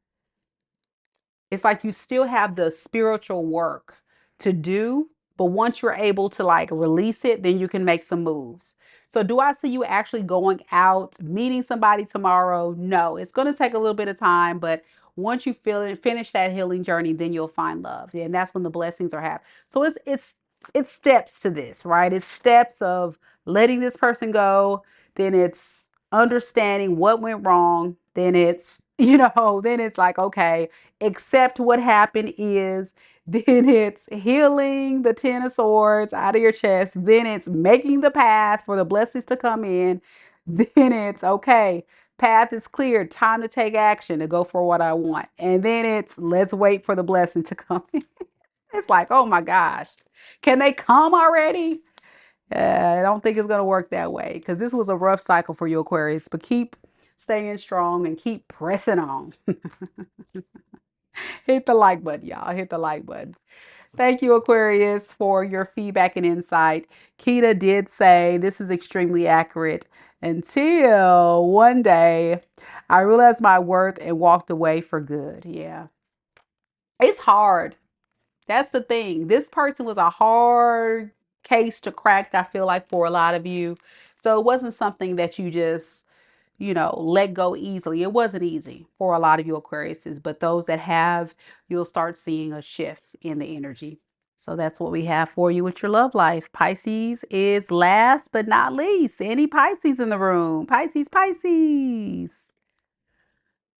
It's like you still have the spiritual work to do, but once you're able to like release it, then you can make some moves. So do I see you actually going out, meeting somebody tomorrow? No, it's going to take a little bit of time, but once you feel it, finish that healing journey, then you'll find love. And that's when the blessings are happening. So it's steps to this, right? It's steps of letting this person go, then it's understanding what went wrong, then it's, then it's like, okay, accept what happened is, then it's healing the 10 of swords out of your chest, then it's making the path for the blessings to come in, then it's okay, path is clear, time to take action to go for what I want, and then it's let's wait for the blessing to come in. It's like, oh my gosh, can they come already? I don't think it's going to work that way, because this was a rough cycle for you, Aquarius, but keep staying strong and keep pressing on. Hit the like button, y'all. Hit the like button. Thank you, Aquarius, for your feedback and insight. Keita did say this is extremely accurate until one day I realized my worth and walked away for good. Yeah. It's hard. That's the thing. This person was a hard case to crack, I feel like, for a lot of you. So it wasn't something that you just let go easily. It wasn't easy for a lot of you Aquariuses, but those that have, you'll start seeing a shift in the energy. So that's what we have for you with your love life. Pisces is last but not least. Any Pisces in the room? Pisces, Pisces.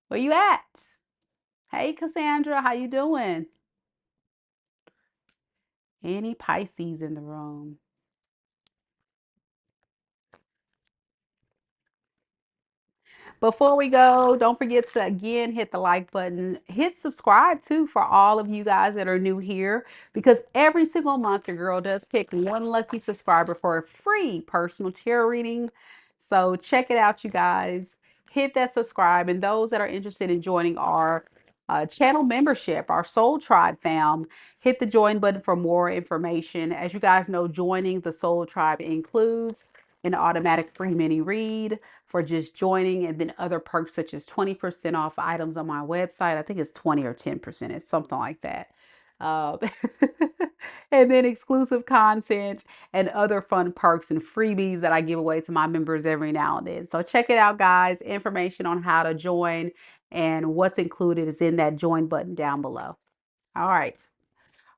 Where you at? Hey, Cassandra, how you doing? Any Pisces in the room? Before we go, don't forget to again hit the like button, hit subscribe too for all of you guys that are new here, because every single month your girl does pick one lucky subscriber for a free personal tarot reading. So check it out, you guys. Hit that subscribe, and those that are interested in joining our channel membership, our Soul Tribe fam, hit the join button for more information. As you guys know, joining the Soul Tribe includes an automatic free mini read for just joining, and then other perks such as 20% off items on my website. I think it's 20 or 10%. It's something like that. Uh, and then exclusive content and other fun perks and freebies that I give away to my members every now and then. So check it out, guys. Information on how to join and what's included is in that join button down below. All right.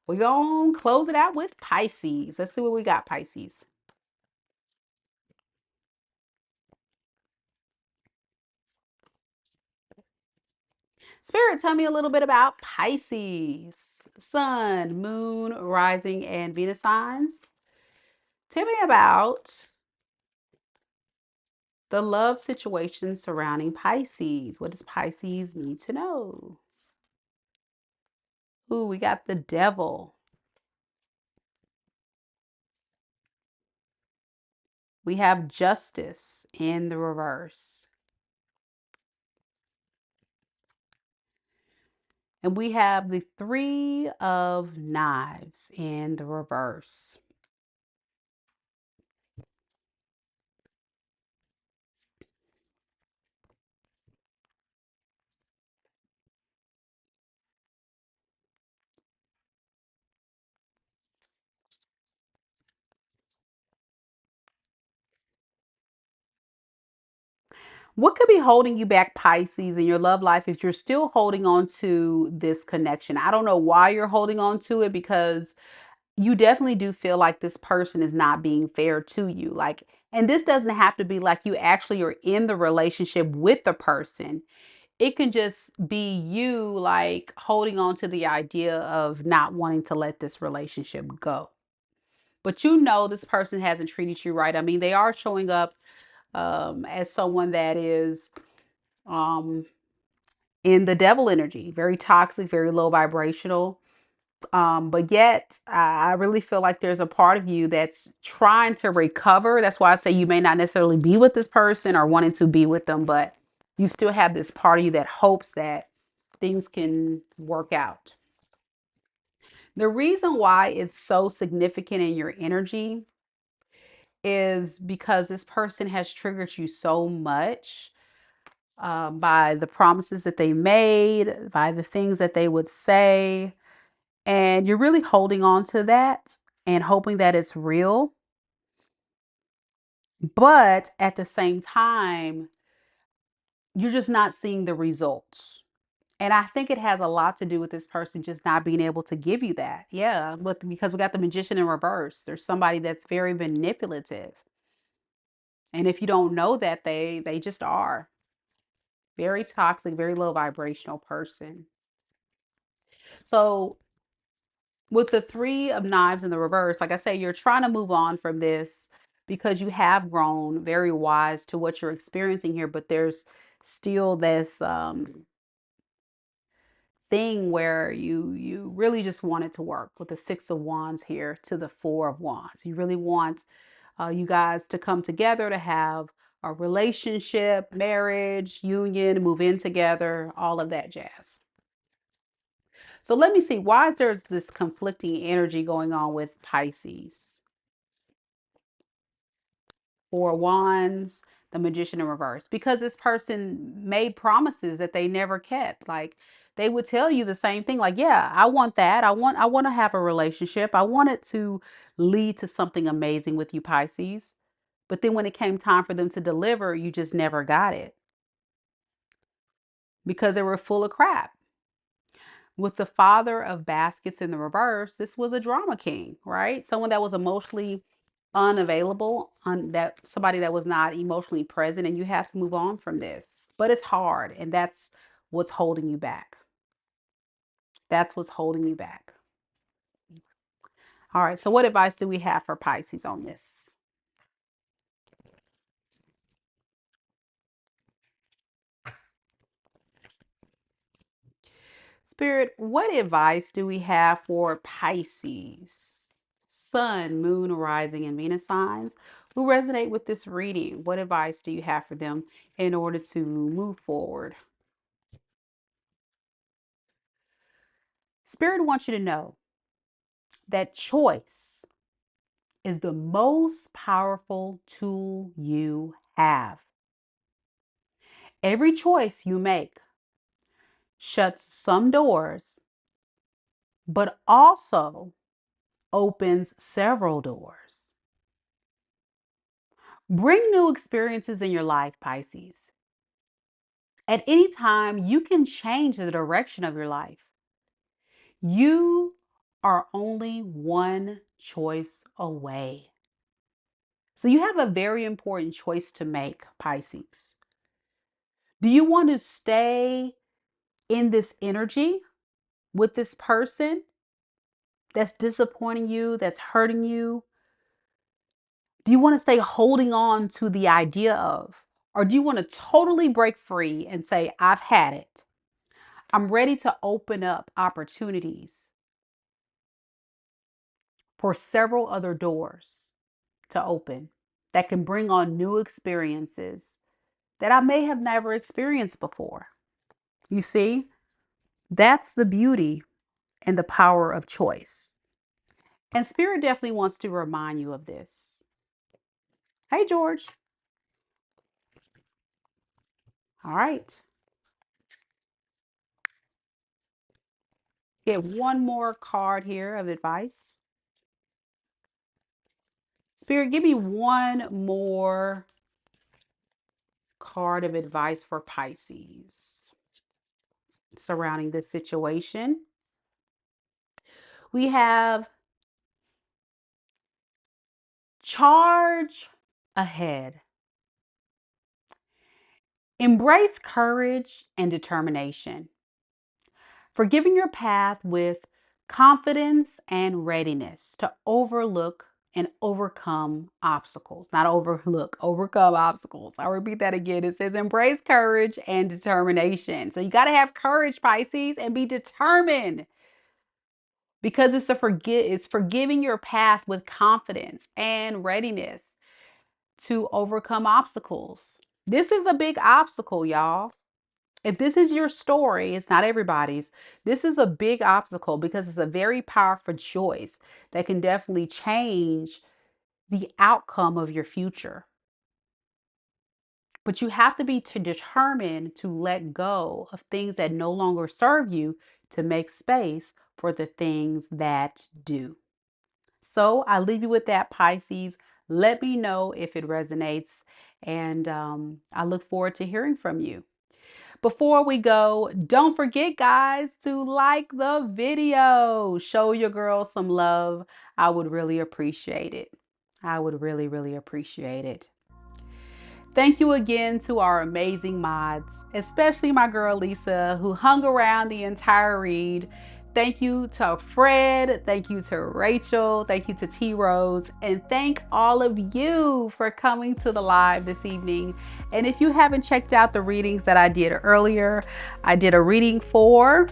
We're going to close it out with Pisces. Let's see what we got, Pisces. Spirit, tell me a little bit about Pisces. Sun, moon, rising, and Venus signs. Tell me about the love situation surrounding Pisces. What does Pisces need to know? Ooh, we got the Devil. We have Justice in the reverse. And we have the Three of Knives in the reverse. What could be holding you back, Pisces, in your love life if you're still holding on to this connection? I don't know why you're holding on to it, because you definitely do feel like this person is not being fair to you. Like, and this doesn't have to be like you actually are in the relationship with the person. It can just be you like holding on to the idea of not wanting to let this relationship go. But you know this person hasn't treated you right. I mean, they are showing up as someone that is um, in the devil energy, very toxic, very low vibrational. But yet, I really feel like there's a part of you that's trying to recover. That's why I say you may not necessarily be with this person or wanting to be with them, but you still have this part of you that hopes that things can work out. The reason why it's so significant in your energy is because this person has triggered you so much, by the promises that they made, by the things that they would say. And you're really holding on to that and hoping that it's real. But at the same time, you're just not seeing the results. And I think it has a lot to do with this person just not being able to give you that. Yeah, but because we got the Magician in reverse, there's somebody that's very manipulative. And if you don't know that, they just are very toxic, very low vibrational person. So with the Three of Knives in the reverse, like I say, you're trying to move on from this because you have grown very wise to what you're experiencing here, but there's still this thing where you really just want it to work with the Six of Wands here to the Four of Wands. You really want you guys to come together to have a relationship, marriage, union, move in together, all of that jazz. So let me see, why is there this conflicting energy going on with Pisces? Four of Wands, the Magician in reverse. Because this person made promises that they never kept. Like, they would tell you the same thing. Like, yeah, I want that. I want to have a relationship. I want it to lead to something amazing with you, Pisces. But then when it came time for them to deliver, you just never got it because they were full of crap. With the Father of Baskets in the reverse, this was a drama king, right? Someone that was emotionally unavailable, that somebody that was not emotionally present, and you have to move on from this. But it's hard, and that's what's holding you back. That's what's holding you back. All right, so what advice do we have for Pisces on this? Spirit, what advice do we have for Pisces, Sun, Moon, Rising, and Venus signs who resonate with this reading? What advice do you have for them in order to move forward? Spirit wants you to know that choice is the most powerful tool you have. Every choice you make shuts some doors, but also opens several doors. Bring new experiences in your life, Pisces. At any time, you can change the direction of your life. You are only one choice away. So you have a very important choice to make, Pisces. Do you want to stay in this energy with this person that's disappointing you, that's hurting you? Do you want to stay holding on to the idea of, or do you want to totally break free and say, I've had it? I'm ready to open up opportunities for several other doors to open that can bring on new experiences that I may have never experienced before. You see? That's the beauty and the power of choice. And Spirit definitely wants to remind you of this. Hey, George. All right. Get one more card here of advice. Spirit, give me one more card of advice for Pisces surrounding this situation. We have charge ahead. Embrace courage and determination. Forgiving your path with confidence and readiness to overlook and overcome obstacles. Not overlook, overcome obstacles. I'll repeat that again. It says embrace courage and determination. So you got to have courage, Pisces, and be determined, because it's forgiving your path with confidence and readiness to overcome obstacles. This is a big obstacle, y'all. If this is your story, it's not everybody's. This is a big obstacle because it's a very powerful choice that can definitely change the outcome of your future. But you have to be determined to let go of things that no longer serve you to make space for the things that do. So I leave you with that, Pisces. Let me know if it resonates, and I look forward to hearing from you. Before we go, don't forget, guys, to like the video. Show your girl some love. I would really appreciate it. I would really, really appreciate it. Thank you again to our amazing mods, especially my girl Lisa, who hung around the entire read. Thank you to Fred, thank you to Rachel, thank you to T Rose, and thank all of you for coming to the live this evening. And if you haven't checked out the readings that I did earlier, I did a reading for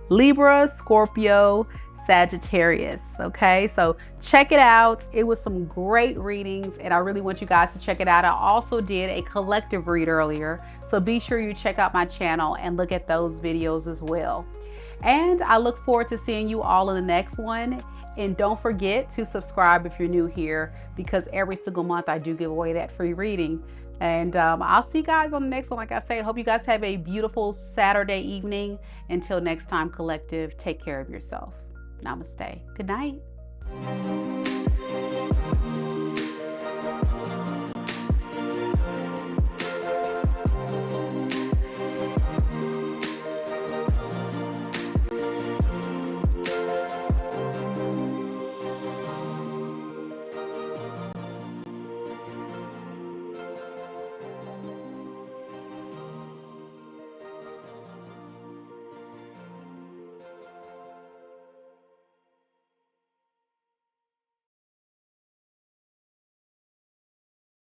Libra, Scorpio, Sagittarius. Okay, so check it out. It was some great readings and I really want you guys to check it out. I also did a collective read earlier, so be sure you check out my channel and look at those videos as well. And I look forward to seeing you all in the next one. And don't forget to subscribe if you're new here, because every single month I do give away that free reading. And I'll see you guys on the next one. Like I say, I hope you guys have a beautiful Saturday evening. Until next time, collective, take care of yourself. Namaste. Good night.